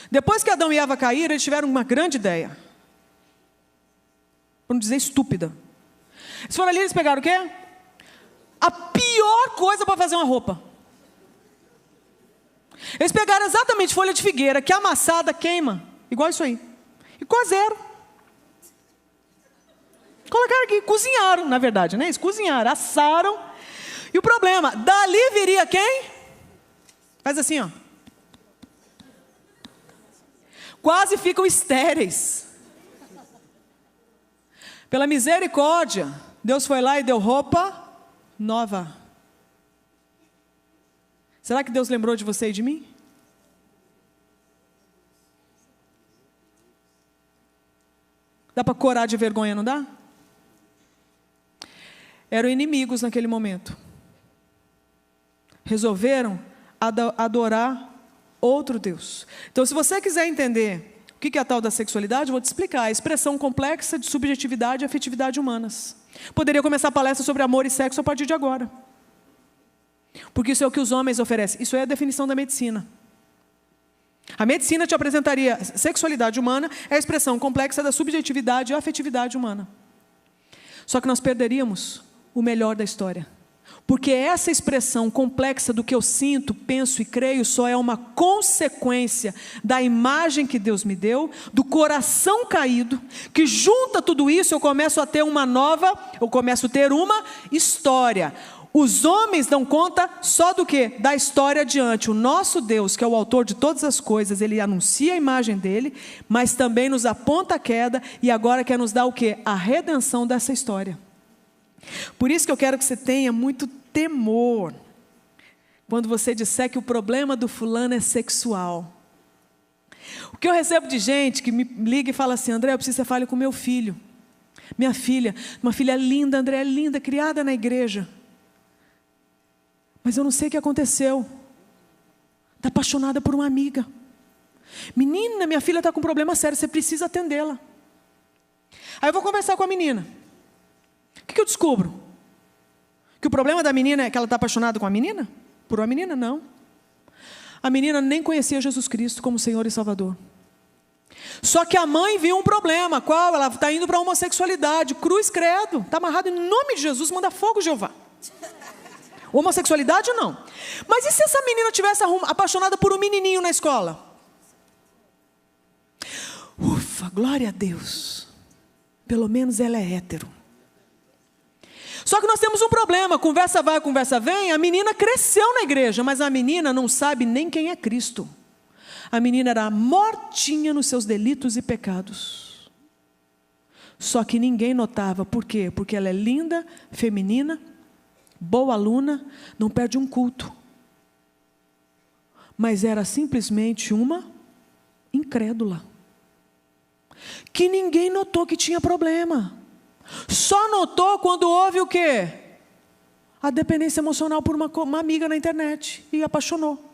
[SPEAKER 1] Depois que Adão e Eva caíram, eles tiveram uma grande ideia. Para não dizer estúpida. Eles foram ali, eles pegaram o quê? A pior coisa para fazer uma roupa. Eles pegaram exatamente folha de figueira, que amassada queima, igual isso aí. E cozeram. Colocaram aqui, cozinharam, na verdade, né? Eles cozinharam, assaram. E o problema, dali viria quem? Faz assim, ó. Quase ficam estéreis. Pela misericórdia, Deus foi lá e deu roupa nova. Será que Deus lembrou de você e de mim? Dá para corar de vergonha, não dá? Eram inimigos naquele momento. Resolveram adorar outro Deus. Então, se você quiser entender o que é a tal da sexualidade, eu vou te explicar. A expressão complexa de subjetividade e afetividade humanas. Poderia começar a palestra sobre amor e sexo a partir de agora. Porque isso é o que os homens oferecem. Isso é a definição da medicina. A medicina te apresentaria sexualidade humana, é a expressão complexa da subjetividade e afetividade humana. Só que nós perderíamos o melhor da história. Porque essa expressão complexa do que eu sinto, penso e creio só é uma consequência da imagem que Deus me deu, do coração caído, que junta tudo isso, eu começo a ter uma história. Os homens dão conta só do quê? Da história adiante. O nosso Deus, que é o autor de todas as coisas, Ele anuncia a imagem dEle, mas também nos aponta a queda e agora quer nos dar o quê? A redenção dessa história. Por isso que eu quero que você tenha muito temor quando você disser que o problema do fulano é sexual. O que eu recebo de gente que me liga e fala assim: André, eu preciso que você fale com meu filho. Minha filha, uma filha linda, André, linda, criada na igreja. Mas eu não sei o que aconteceu. Está apaixonada por uma amiga. Menina, minha filha está com um problema sério, você precisa atendê-la. Aí eu vou conversar com a menina. O que eu descubro? Que o problema da menina é que ela está apaixonada com a menina? Por uma menina? Não. A menina nem conhecia Jesus Cristo como Senhor e Salvador. Só que a mãe viu um problema. Qual? Ela está indo para a homossexualidade. Cruz, credo. Está amarrado em nome de Jesus, manda fogo, Jeová. Homossexualidade ou não? Mas e se essa menina tivesse apaixonada por um menininho na escola? Ufa, glória a Deus. Pelo menos ela é hétero. Só que nós temos um problema, conversa vai, conversa vem, a menina cresceu na igreja, mas a menina não sabe nem quem é Cristo. A menina era mortinha nos seus delitos e pecados. Só que ninguém notava, por quê? Porque ela é linda, feminina, boa aluna, não perde um culto. Mas era simplesmente uma incrédula. Que ninguém notou que tinha problema. Só notou quando houve o quê? A dependência emocional por uma amiga na internet. E apaixonou.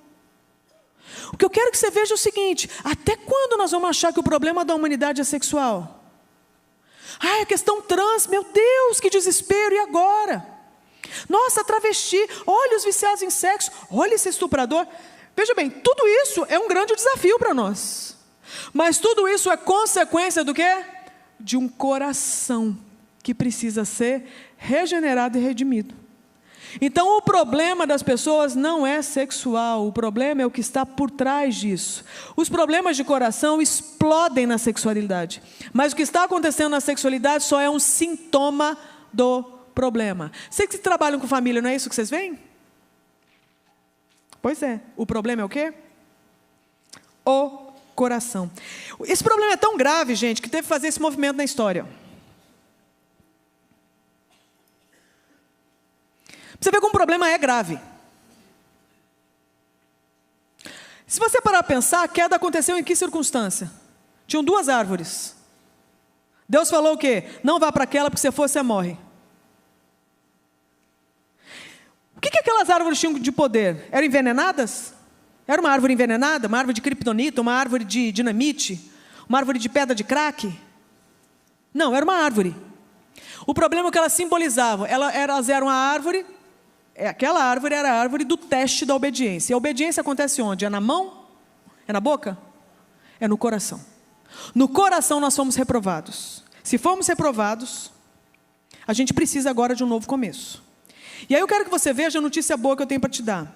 [SPEAKER 1] O que eu quero que você veja é o seguinte: até quando nós vamos achar que o problema da humanidade é sexual? A questão trans, meu Deus, que desespero, e agora? Nossa, travesti, olha os viciados em sexo, olha esse estuprador. Veja bem, tudo isso é um grande desafio para nós. Mas tudo isso é consequência do quê? De um coração que precisa ser regenerado e redimido. Então o problema das pessoas não é sexual, o problema é o que está por trás disso. Os problemas de coração explodem na sexualidade, mas o que está acontecendo na sexualidade só é um sintoma do problema. Vocês que trabalham com família, não é isso que vocês veem? Pois é, o problema é o quê? O coração. Esse problema é tão grave, gente, que teve que fazer esse movimento na história. Você vê como o problema é grave. Se você parar para pensar, a queda aconteceu em que circunstância? Tinham 2 árvores. Deus falou o quê? Não vá para aquela, porque se for, você morre. O que aquelas árvores tinham de poder? Eram envenenadas? Era uma árvore envenenada? Uma árvore de kryptonita? Uma árvore de dinamite? Uma árvore de pedra de crack? Não, era uma árvore. O problema é que elas simbolizavam. Elas eram a árvore. Aquela árvore era a árvore do teste da obediência. E a obediência acontece onde? É na mão? É na boca? É no coração. No coração nós fomos reprovados. Se formos reprovados, a gente precisa agora de um novo começo. E aí eu quero que você veja a notícia boa que eu tenho para te dar.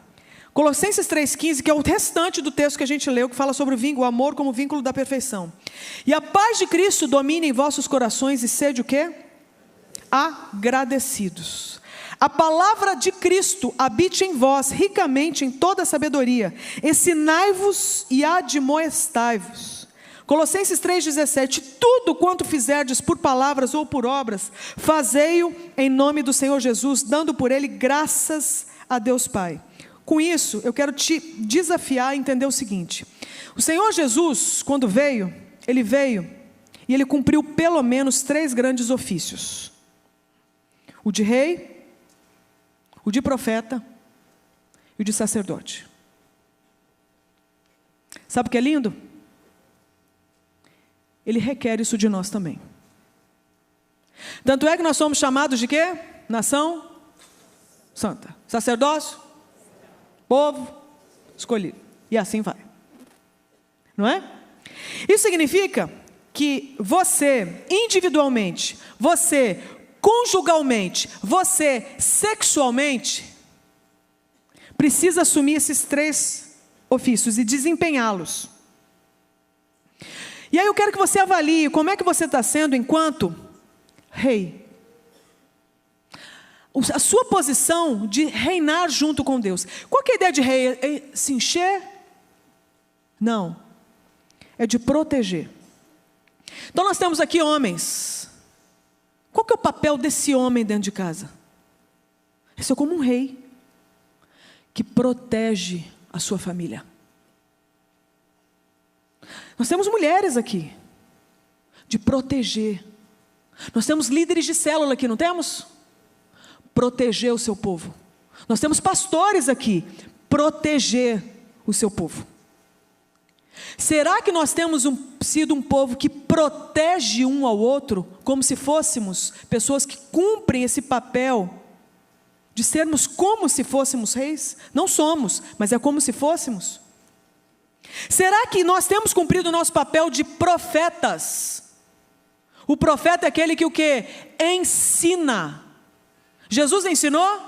[SPEAKER 1] Colossenses 3,15, que é o restante do texto que a gente leu, que fala sobre o amor como vínculo da perfeição. E a paz de Cristo domine em vossos corações e sede o quê? Agradecidos. A palavra de Cristo habite em vós ricamente em toda sabedoria. Ensinai-vos e admoestai-vos. Colossenses 3,17. Tudo quanto fizerdes por palavras ou por obras, fazei-o em nome do Senhor Jesus, dando por ele graças a Deus Pai. Com isso, eu quero te desafiar a entender o seguinte: o Senhor Jesus, quando veio, ele veio e ele cumpriu pelo menos 3 grandes ofícios: o de rei, o de profeta e o de sacerdote. Sabe o que é lindo? Ele requer isso de nós também. Tanto é que nós somos chamados de quê? Nação santa. Sacerdócio, povo escolhido. E assim vai. Não é? Isso significa que você, individualmente, você, conjugalmente, você, sexualmente, precisa assumir esses 3 ofícios e desempenhá-los. E aí eu quero que você avalie como é que você está sendo enquanto rei. A sua posição de reinar junto com Deus. Qual que é a ideia de rei? É se encher? Não. É de proteger. Então nós temos aqui homens. Qual que é o papel desse homem dentro de casa? Esse é como um rei que protege a sua família. Nós temos mulheres aqui, de proteger. Nós temos líderes de célula aqui, não temos? Proteger o seu povo. Nós temos pastores aqui, proteger o seu povo. Será que nós temos sido um povo que protege um ao outro, como se fôssemos pessoas que cumprem esse papel de sermos como se fôssemos reis? Não somos, mas é como se fôssemos. Será que nós temos cumprido o nosso papel de profetas? O profeta é aquele que o quê? Ensina. Jesus ensinou?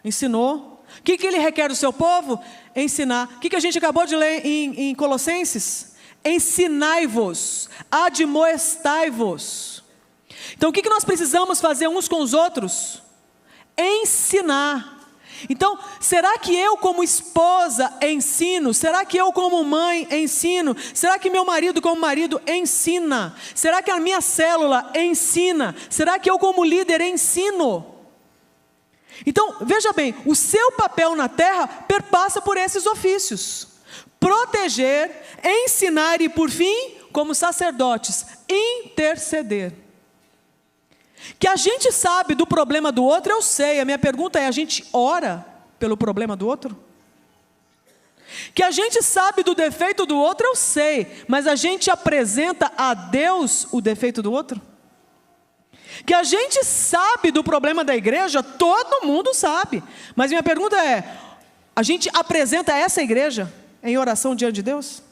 [SPEAKER 1] Ensinou. O que ele requer do seu povo? Ensinar. O que a gente acabou de ler em Colossenses? Ensinai-vos, admoestai-vos. Então o que nós precisamos fazer uns com os outros? ensinar. Então, será que eu como esposa ensino? Será que eu como mãe ensino? Será que meu marido como marido ensina? Será que a minha célula ensina? Será que eu como líder ensino? Então, veja bem, o seu papel na terra perpassa por esses ofícios: proteger, ensinar e, por fim, como sacerdotes, interceder. Que a gente sabe do problema do outro, eu sei. A minha pergunta é: a gente ora pelo problema do outro? Que a gente sabe do defeito do outro, eu sei. Mas a gente apresenta a Deus o defeito do outro? Que a gente sabe do problema da igreja, todo mundo sabe. Mas minha pergunta é: a gente apresenta essa igreja em oração diante de Deus?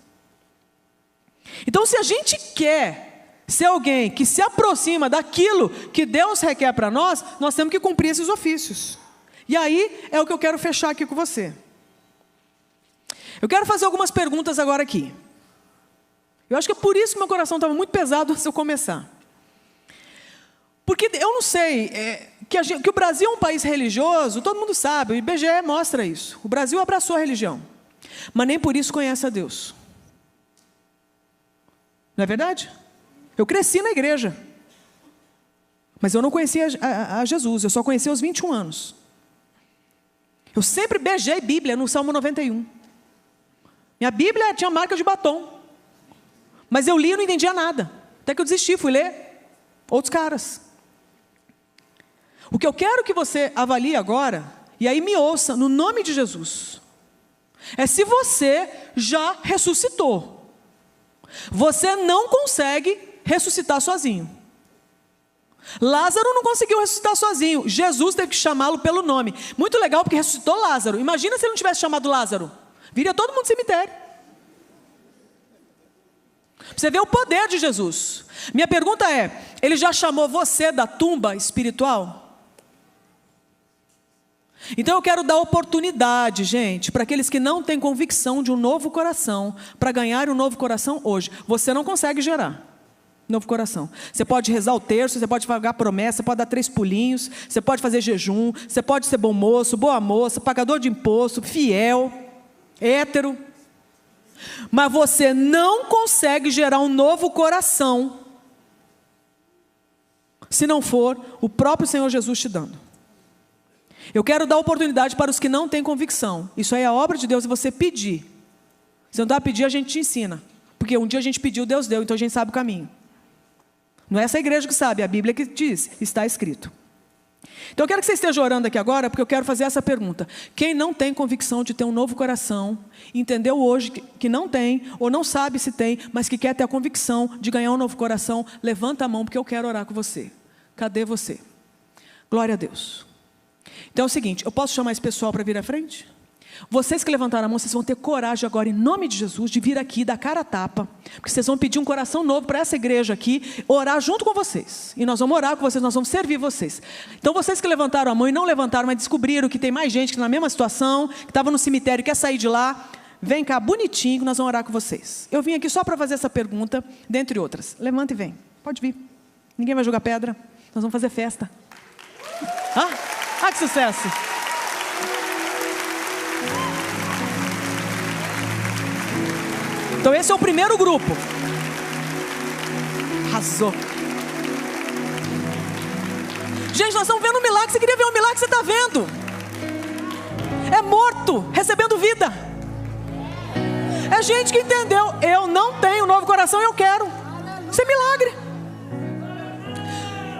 [SPEAKER 1] Então, se a gente quer ser alguém que se aproxima daquilo que Deus requer para nós, nós temos que cumprir esses ofícios. E aí é o que eu quero fechar aqui com você. Eu quero fazer algumas perguntas agora aqui. Eu acho que é por isso que meu coração estava muito pesado antes de eu começar. Porque eu não sei, que o Brasil é um país religioso, todo mundo sabe, o IBGE mostra isso. O Brasil abraçou a religião, mas nem por isso conhece a Deus. Não é verdade? Eu cresci na igreja, mas eu não conhecia a Jesus, eu só conheci aos 21 anos. Eu sempre beijei Bíblia no Salmo 91. Minha Bíblia tinha marca de batom, mas eu li e não entendia nada. Até que eu desisti, fui ler outros caras. O que eu quero que você avalie agora, e aí me ouça, no nome de Jesus, é se você já ressuscitou. Você não consegue ressuscitar sozinho. Lázaro não conseguiu ressuscitar sozinho. Jesus teve que chamá-lo pelo nome. Muito legal, porque ressuscitou Lázaro. Imagina se ele não tivesse chamado Lázaro. Viria todo mundo do cemitério. Você vê o poder de Jesus. Minha pergunta é: ele já chamou você da tumba espiritual? Então eu quero dar oportunidade, gente, para aqueles que não têm convicção de um novo coração, para ganhar um novo coração hoje. Você não consegue gerar novo coração. Você pode rezar o terço, você pode pagar promessa, você pode dar 3 pulinhos, você pode fazer jejum, você pode ser bom moço, boa moça, pagador de imposto, fiel, hétero. Mas você não consegue gerar um novo coração se não for o próprio Senhor Jesus te dando. Eu quero dar oportunidade para os que não têm convicção. Isso aí é a obra de Deus, e você pedir. Se não dá a pedir, a gente te ensina. Porque um dia a gente pediu, Deus deu, então a gente sabe o caminho. Não é essa igreja que sabe, é a Bíblia que diz, está escrito. Então eu quero que você esteja orando aqui agora, porque eu quero fazer essa pergunta: quem não tem convicção de ter um novo coração, entendeu hoje que não tem, ou não sabe se tem, mas que quer ter a convicção de ganhar um novo coração, levanta a mão, porque eu quero orar com você. Cadê você? Glória a Deus. Então é o seguinte, eu posso chamar esse pessoal para vir à frente? Vocês que levantaram a mão, vocês vão ter coragem agora, em nome de Jesus, de vir aqui, dar cara a tapa, porque vocês vão pedir um coração novo para essa igreja aqui, orar junto com vocês, e nós vamos orar com vocês, nós vamos servir vocês. Então vocês que levantaram a mão e não levantaram, mas descobriram que tem mais gente que na mesma situação, que estava no cemitério e quer sair de lá, vem cá bonitinho que nós vamos orar com vocês. Eu vim aqui só para fazer essa pergunta, dentre outras. Levanta e vem, pode vir, ninguém vai jogar pedra, nós vamos fazer festa. Que sucesso! Então esse é o primeiro grupo. Arrasou. Gente, nós estamos vendo um milagre. Você queria ver um milagre, você está vendo. É morto, recebendo vida. É gente que entendeu: eu não tenho um novo coração e eu quero. Isso é milagre.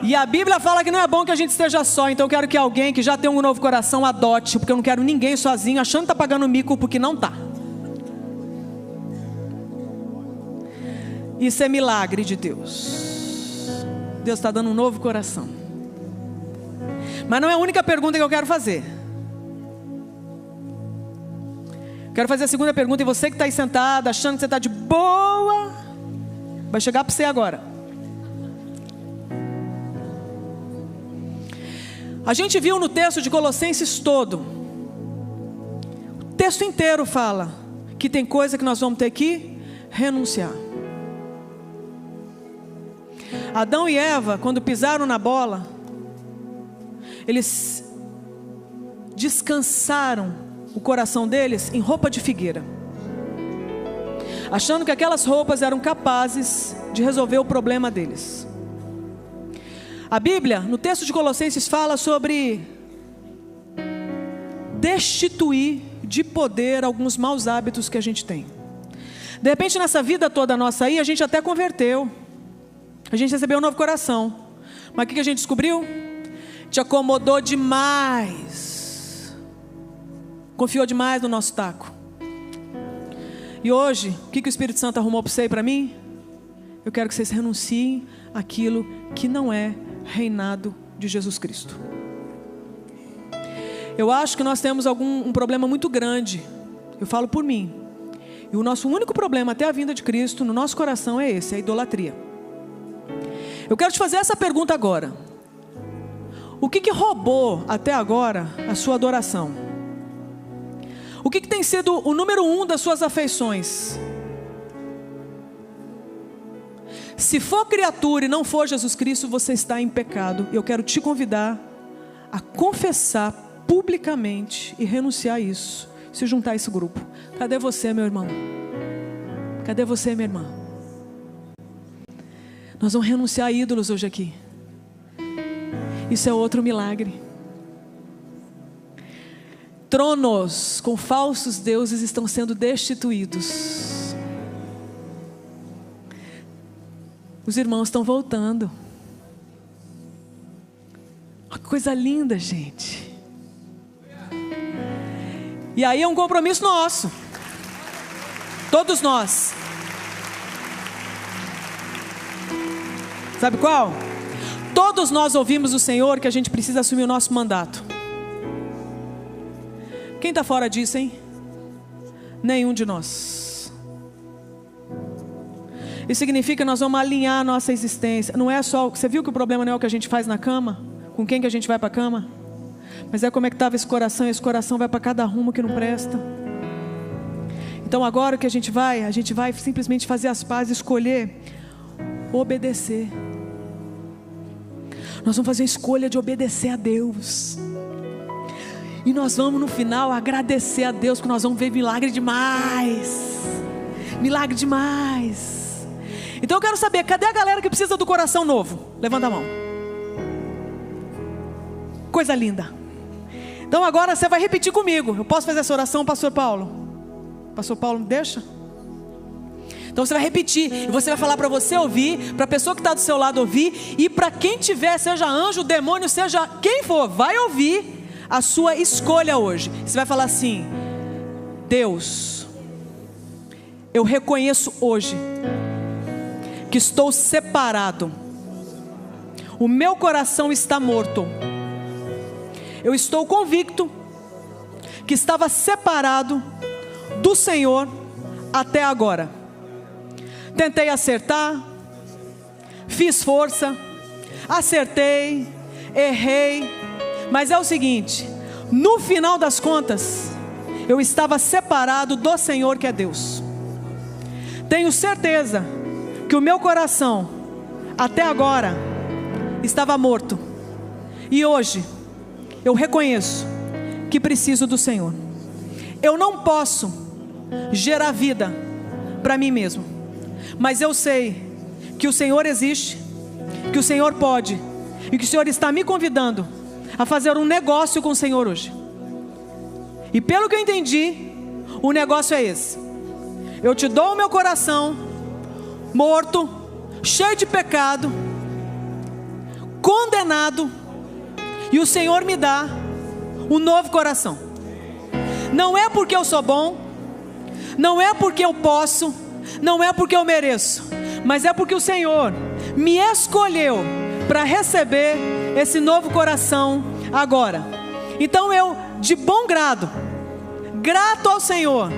[SPEAKER 1] E a Bíblia fala que não é bom que a gente esteja só. Então eu quero que alguém que já tem um novo coração adote, porque eu não quero ninguém sozinho, achando que está pagando mico, porque não está. Isso é milagre de Deus. Deus está dando um novo coração. Mas não é a única pergunta que eu quero fazer. Quero fazer a segunda pergunta, e você que está aí sentado, achando que você está de boa, vai chegar para você agora. A gente viu no texto de Colossenses todo, o texto inteiro fala que tem coisa que nós vamos ter que renunciar. Adão e Eva, quando pisaram na bola, eles descansaram o coração deles em roupa de figueira, achando que aquelas roupas eram capazes de resolver o problema deles. A Bíblia, no texto de Colossenses, fala sobre destituir de poder alguns maus hábitos que a gente tem. De repente, nessa vida toda nossa aí, a gente até converteu, a gente recebeu um novo coração, mas o que a gente descobriu? Te acomodou demais, confiou demais no nosso taco. E hoje, o que o Espírito Santo arrumou para você e para mim? Eu quero que vocês renunciem àquilo que não é reinado de Jesus Cristo. Eu acho que nós temos um problema muito grande, eu falo por mim, e o nosso único problema até a vinda de Cristo no nosso coração é esse, é a idolatria. Eu quero te fazer essa pergunta agora: o que roubou até agora a sua adoração? O que tem sido o número 1 das suas afeições? Se for criatura e não for Jesus Cristo, você está em pecado. E eu quero te convidar a confessar publicamente e renunciar a isso, se juntar a esse grupo. Cadê você, meu irmão? Cadê você, minha irmã? Nós vamos renunciar a ídolos hoje aqui. Isso é outro milagre. Tronos com falsos deuses estão sendo destituídos. Os irmãos estão voltando. Uma coisa linda, gente. E aí é um compromisso nosso. Todos nós. Sabe qual? Todos nós ouvimos do Senhor que a gente precisa assumir o nosso mandato. Quem está fora disso, hein? Nenhum de nós. Isso significa que nós vamos alinhar a nossa existência. Não é só, você viu que o problema não é o que a gente faz na cama? Com quem que a gente vai para a cama? Mas é como é que estava esse coração vai para cada rumo que não presta. Então agora o que a gente vai simplesmente fazer as pazes, escolher obedecer. Nós vamos fazer a escolha de obedecer a Deus. E nós vamos no final agradecer a Deus, que nós vamos ver milagre demais. Milagre demais. Então eu quero saber, cadê a galera que precisa do coração novo? Levanta a mão. Coisa linda. Então agora você vai repetir comigo. Eu posso fazer essa oração, pastor Paulo? Pastor Paulo, me deixa? Então você vai repetir, e você vai falar para você ouvir, para a pessoa que está do seu lado ouvir, e para quem tiver, seja anjo, demônio, seja quem for, vai ouvir a sua escolha hoje. Você vai falar assim: Deus, eu reconheço hoje que estou separado, o meu coração está morto, eu estou convicto que estava separado do Senhor até agora. Tentei acertar, fiz força, acertei, errei, mas é o seguinte: no final das contas, eu estava separado do Senhor, que é Deus. Tenho certeza que o meu coração até agora estava morto, e hoje eu reconheço que preciso do Senhor. Eu não posso gerar vida para mim mesmo, mas eu sei que o Senhor existe, que o Senhor pode, e que o Senhor está me convidando a fazer um negócio com o Senhor hoje. E pelo que eu entendi, o negócio é esse: eu te dou o meu coração morto, cheio de pecado, condenado, e o Senhor me dá um novo coração. Não é porque eu sou bom, não é porque eu posso, não é porque eu mereço, mas é porque o Senhor me escolheu para receber esse novo coração agora. Então eu, de bom grado, grato ao Senhor,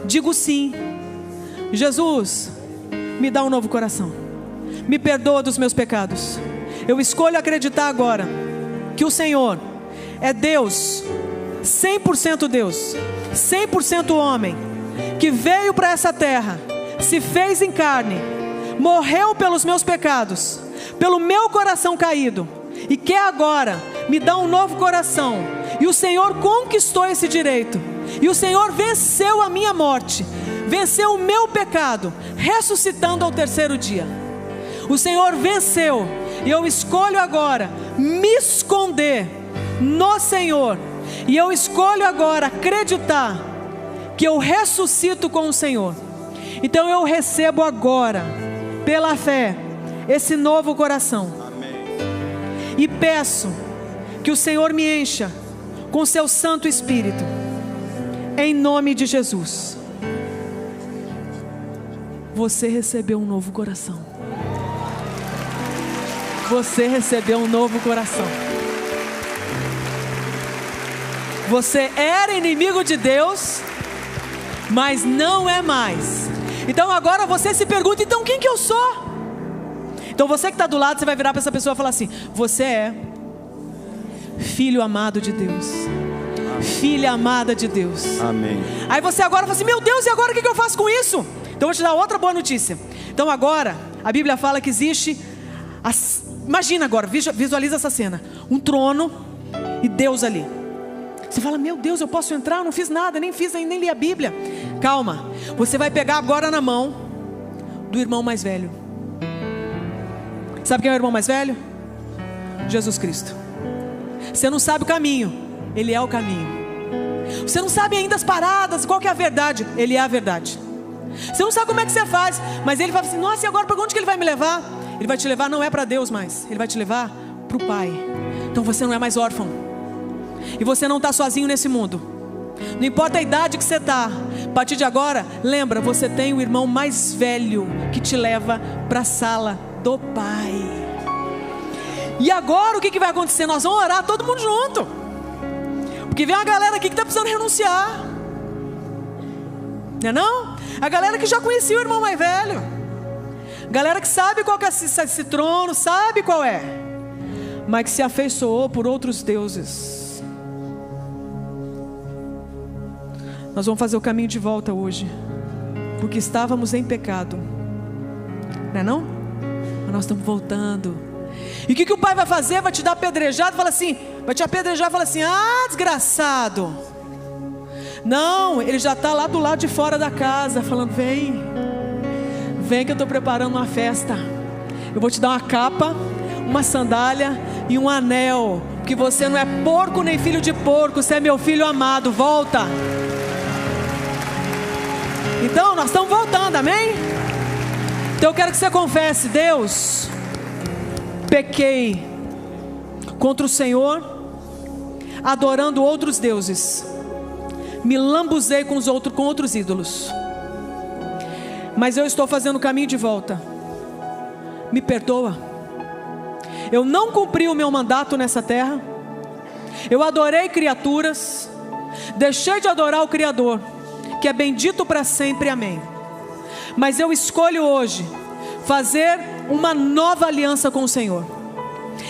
[SPEAKER 1] digo sim: Jesus, me dá um novo coração, me perdoa dos meus pecados. Eu escolho acreditar agora que o Senhor é Deus, 100% Deus, 100% homem, que veio para essa terra, se fez em carne, morreu pelos meus pecados, pelo meu coração caído, e quer agora me dar um novo coração, E o Senhor conquistou esse direito. E o Senhor venceu a minha morte, venceu o meu pecado, ressuscitando ao terceiro dia. O Senhor venceu. E eu escolho agora me esconder no Senhor. E eu escolho agora acreditar que eu ressuscito com o Senhor. Então eu recebo agora, pela fé, esse novo coração.
[SPEAKER 2] Amém.
[SPEAKER 1] E peço que o Senhor me encha com seu Santo Espírito, em nome de Jesus. Você recebeu um novo coração. Você recebeu um novo coração. Você era inimigo de Deus, mas não é mais. Então agora você se pergunta, então quem que eu sou? Então você que está do lado, você vai virar para essa pessoa e falar assim: você é filho amado de Deus, filha amada de Deus.
[SPEAKER 2] Amém.
[SPEAKER 1] Aí você agora fala assim: meu Deus, e agora o que eu faço com isso? Então eu vou te dar outra boa notícia. Então agora, a Bíblia fala que existe, imagina agora, visualiza essa cena, um trono e Deus ali. Você fala: meu Deus, eu posso entrar? Eu não fiz nada, nem li a Bíblia. Calma, você vai pegar agora na mão do irmão mais velho. Sabe quem é o irmão mais velho? Jesus Cristo. Você não sabe o caminho, Ele é o caminho. Você não sabe ainda as paradas, qual que é a verdade, Ele é a verdade. Você não sabe como é que você faz, mas Ele fala assim: nossa, e agora para onde que Ele vai me levar? Ele vai te levar, não é para Deus mais, Ele vai te levar para o Pai. Então você não é mais órfão. E você não está sozinho nesse mundo. Não importa a idade que você está, a partir de agora, lembra, você tem o irmão mais velho que te leva para a sala do Pai. E agora o que vai acontecer? Nós vamos orar todo mundo junto, porque vem uma galera aqui que está precisando renunciar, não é não? A galera que já conhecia o irmão mais velho, galera que sabe qual que é esse trono, sabe qual é, mas que se afeiçoou por outros deuses. Nós vamos fazer o caminho de volta hoje, porque estávamos em pecado, não é não? Mas nós estamos voltando. E o que o Pai vai fazer? Vai te dar apedrejado, fala assim, vai te apedrejar e fala assim: ah, desgraçado. Não, Ele já está lá do lado de fora da casa, falando: vem que eu estou preparando uma festa. Eu vou te dar uma capa, uma sandália e um anel, porque você não é porco nem filho de porco, você é meu filho amado. Volta. Então nós estamos voltando, amém? Então eu quero que você confesse: Deus, pequei contra o Senhor, adorando outros deuses, me lambuzei com outros ídolos, mas eu estou fazendo o caminho de volta. Me perdoa. Eu não cumpri o meu mandato nessa terra. Eu adorei criaturas, deixei de adorar o Criador, que é bendito para sempre, amém. Mas eu escolho hoje fazer uma nova aliança com o Senhor,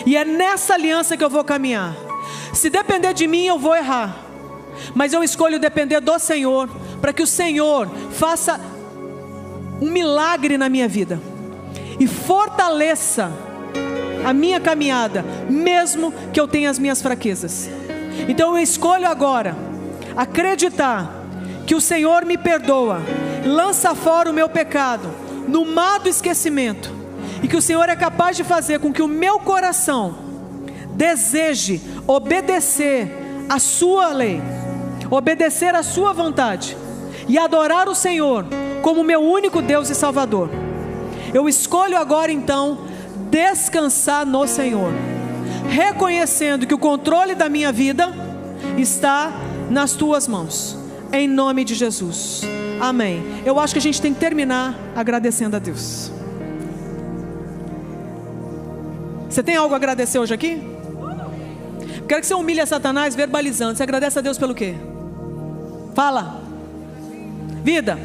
[SPEAKER 1] e é nessa aliança que eu vou caminhar. Se depender de mim, eu vou errar, mas eu escolho depender do Senhor, para que o Senhor faça um milagre na minha vida e fortaleça a minha caminhada, mesmo que eu tenha as minhas fraquezas. Então eu escolho agora acreditar que o Senhor me perdoa, lança fora o meu pecado no mar do esquecimento, e que o Senhor é capaz de fazer com que o meu coração deseje obedecer a sua lei, obedecer a sua vontade e adorar o Senhor como meu único Deus e Salvador. Eu escolho agora então descansar no Senhor, reconhecendo que o controle da minha vida está nas tuas mãos, em nome de Jesus, amém. Eu acho que a gente tem que terminar agradecendo a Deus. Você tem algo a agradecer hoje aqui? Quero que você humilhe a Satanás verbalizando. Você agradece a Deus pelo quê? Fala. Vida,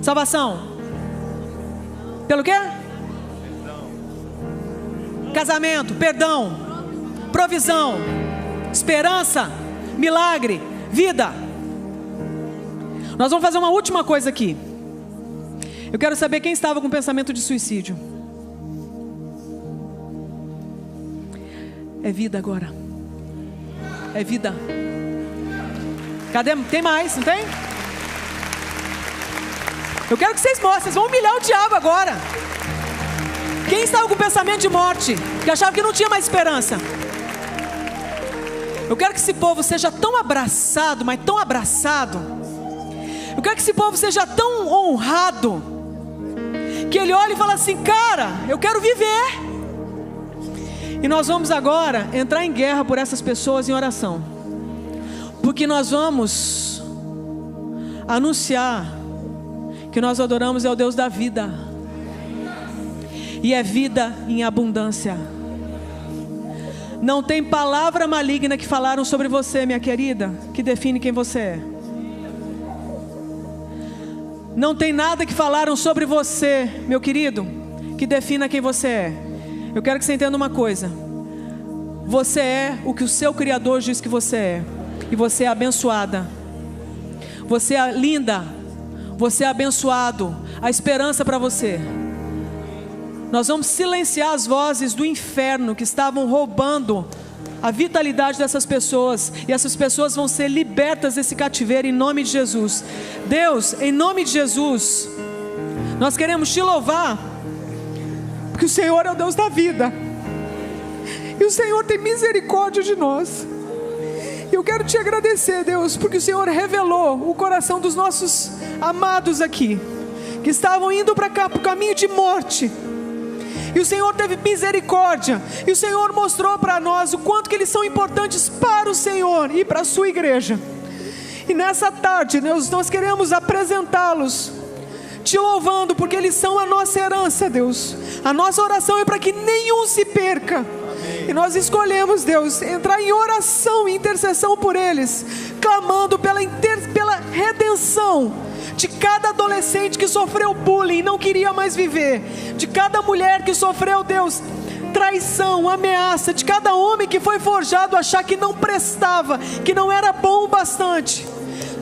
[SPEAKER 1] salvação. Pelo quê? Casamento, perdão, provisão, esperança, milagre, vida. Nós vamos fazer uma última coisa aqui. Eu quero saber quem estava com pensamento de suicídio. É vida agora. é vida. Cadê? Tem mais, não tem? Eu quero que vocês mostrem, vocês vão humilhar o diabo agora. Quem estava com pensamento de morte, que achava que não tinha mais esperança? Eu quero que esse povo seja tão abraçado, mas tão abraçado. Eu quero que esse povo seja tão honrado, que ele olhe e fala assim: cara, eu quero viver. E nós vamos agora entrar em guerra por essas pessoas em oração, porque nós vamos anunciar que nós adoramos é o Deus da vida, e é vida em abundância. Não tem palavra maligna que falaram sobre você, minha querida, que define quem você é. Não tem nada que falaram sobre você, meu querido, que defina quem você é. Eu quero que você entenda uma coisa: você é o que o seu Criador diz que você é, e você é abençoada, você é linda, você é abençoado, a esperança para você. Nós vamos silenciar as vozes do inferno que estavam roubando a vitalidade dessas pessoas, e essas pessoas vão ser libertas desse cativeiro em nome de Jesus. Deus, em nome de Jesus, nós queremos te louvar, porque o Senhor é o Deus da vida, e o Senhor tem misericórdia de nós. Eu quero te agradecer, Deus, porque o Senhor revelou o coração dos nossos amados aqui, que estavam indo para cá, para o caminho de morte, e o Senhor teve misericórdia, e o Senhor mostrou para nós o quanto que eles são importantes para o Senhor e para a sua igreja. E nessa tarde, Deus, nós queremos apresentá-los, te louvando, porque eles são a nossa herança, Deus. A nossa oração é para que nenhum se perca. E nós escolhemos, Deus, entrar em oração e intercessão por eles, clamando pela redenção de cada adolescente que sofreu bullying e não queria mais viver, de cada mulher que sofreu, Deus, traição, ameaça, de cada homem que foi forjado a achar que não prestava, que não era bom o bastante.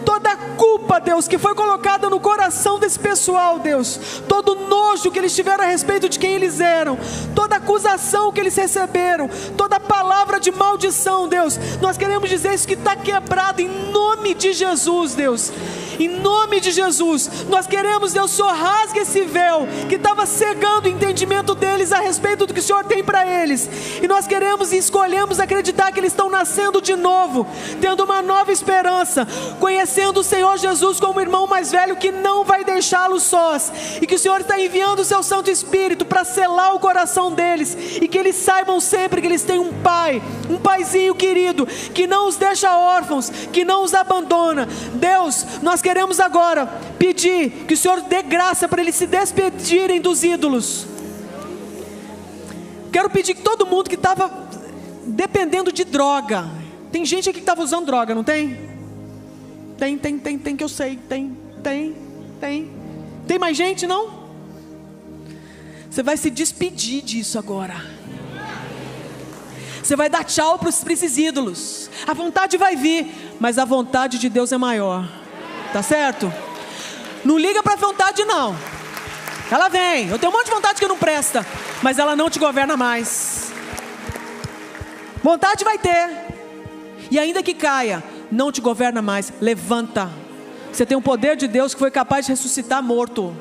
[SPEAKER 1] Toda a culpa, Deus, que foi colocada no coração desse pessoal, Deus, todo nojo que eles tiveram a respeito de quem eles eram, toda acusação que eles receberam, toda palavra de maldição, Deus, nós queremos dizer isso que está quebrado em nome de Jesus, Deus. Em nome de Jesus, nós queremos, Deus, Senhor, rasgue esse véu que estava cegando o entendimento deles a respeito do que o Senhor tem para eles. E nós queremos e escolhemos acreditar que eles estão nascendo de novo, tendo uma nova esperança, conhecendo o Senhor Jesus como o irmão mais velho que não vai deixá-los sós, e que o Senhor está enviando o seu Santo Espírito para selar o coração deles, e que eles saibam sempre que eles têm um pai, um paizinho querido, que não os deixa órfãos, que não os abandona. Deus, nós queremos agora pedir que o Senhor dê graça para eles se despedirem dos ídolos. Quero pedir que todo mundo que estava dependendo de droga, tem gente aqui que estava usando droga, não tem? Tem que eu sei, tem mais gente, não? Você vai se despedir disso agora. Você vai dar tchau para esses ídolos. A vontade vai vir, mas a vontade de Deus é maior. Tá certo? Não liga para a vontade não. Ela vem. Eu tenho um monte de vontade que não presta, mas ela não te governa mais. Vontade vai ter, e ainda que caia, não te governa mais. Levanta. Você tem um poder de Deus que foi capaz de ressuscitar morto.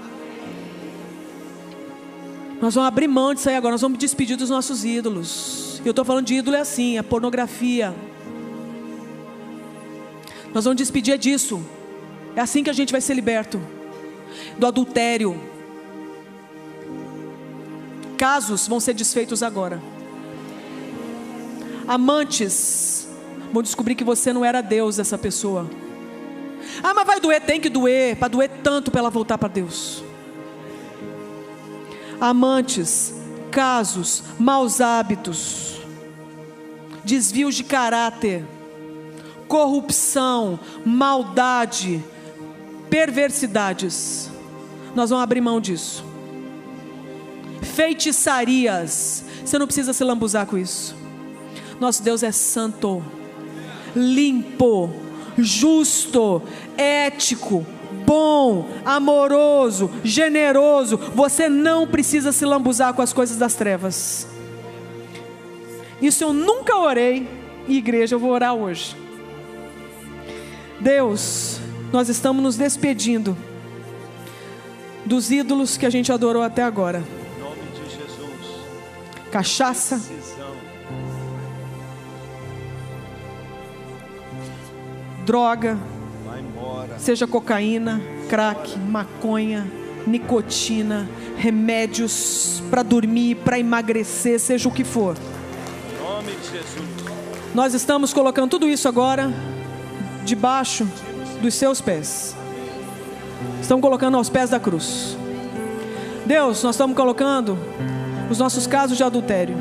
[SPEAKER 1] Nós vamos abrir mão disso aí agora. Nós vamos me despedir dos nossos ídolos. E eu estou falando de ídolo, é assim, é pornografia. Nós vamos despedir disso. É assim que a gente vai ser liberto. Do adultério. Casos vão ser desfeitos agora. Amantes vão descobrir que você não era Deus dessa pessoa. Ah, mas vai doer, tem que doer. Para doer tanto para ela voltar para Deus. Amantes, casos, maus hábitos, desvios de caráter, corrupção, maldade, perversidades. Nós vamos abrir mão disso. Feitiçarias, você não precisa se lambuzar com isso. Nosso Deus é santo, limpo, justo, ético, bom, amoroso, generoso. Você não precisa se lambuzar com as coisas das trevas. Isso eu nunca orei, E igreja, eu vou orar hoje. Deus, nós estamos nos despedindo dos ídolos que a gente adorou até agora.
[SPEAKER 2] Em nome de Jesus.
[SPEAKER 1] Cachaça,
[SPEAKER 2] Decisão.
[SPEAKER 1] droga,
[SPEAKER 2] Vai embora.
[SPEAKER 1] seja cocaína, crack, maconha, nicotina, remédios para dormir, para emagrecer, seja o que for.
[SPEAKER 2] Em nome de Jesus.
[SPEAKER 1] Nós estamos colocando tudo isso agora debaixo dos seus pés. Estamos colocando aos pés da cruz. Deus, nós estamos colocando os nossos casos de adultério,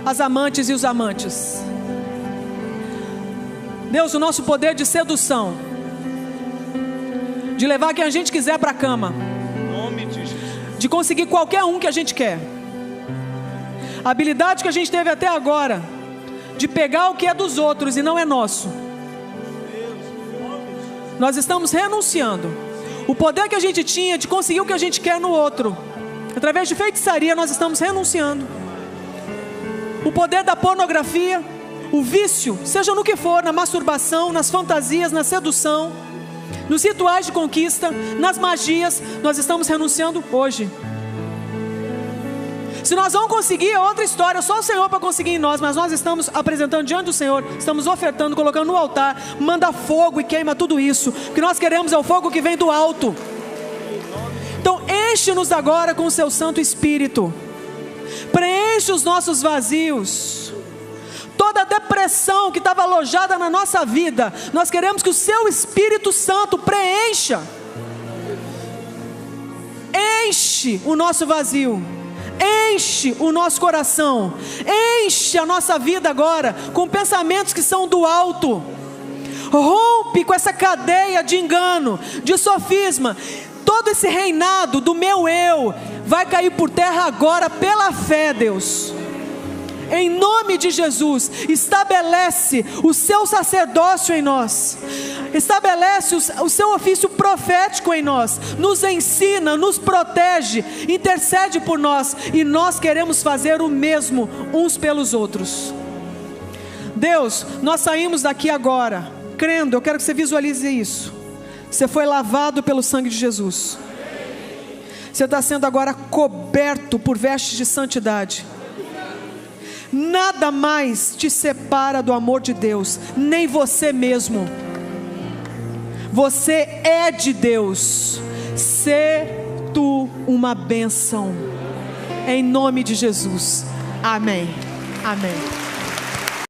[SPEAKER 1] as amantes e os amantes. Deus, o nosso poder de sedução, de levar quem a gente quiser para a cama,
[SPEAKER 2] Em nome de Jesus.
[SPEAKER 1] de conseguir qualquer um que a gente quer. A habilidade que a gente teve até agora, de pegar o que é dos outros e não é nosso. Nós estamos renunciando. O poder que a gente tinha de conseguir o que a gente quer no outro, através de feitiçaria, nós estamos renunciando. O poder da pornografia, o vício, seja no que for, na masturbação, nas fantasias, na sedução, nos rituais de conquista, nas magias, nós estamos renunciando hoje. Se nós vamos conseguir, é outra história, só o Senhor para conseguir em nós, mas nós estamos apresentando diante do Senhor, estamos ofertando, colocando no altar, manda fogo e queima tudo isso. O que nós queremos é o fogo que vem do alto. Então enche-nos agora com o seu Santo Espírito, preenche os nossos vazios, toda a depressão que estava alojada na nossa vida, nós queremos que o seu Espírito Santo preencha, enche o nosso vazio, enche o nosso coração, enche a nossa vida agora com pensamentos que são do alto. Rompe com essa cadeia de engano, de sofisma. Todo esse reinado do meu eu vai cair por terra agora pela fé, Deus. Em nome de Jesus, estabelece o seu sacerdócio em nós, estabelece o seu ofício profético em nós, nos ensina, nos protege, intercede por nós, e nós queremos fazer o mesmo uns pelos outros. Deus, nós saímos daqui agora, crendo, eu quero que você visualize isso. Você foi lavado pelo sangue de Jesus, você está sendo agora coberto por vestes de santidade. Nada mais te separa do amor de Deus, nem você mesmo. Você é de Deus. Sê tu uma bênção, em nome de Jesus. Amém. Amém.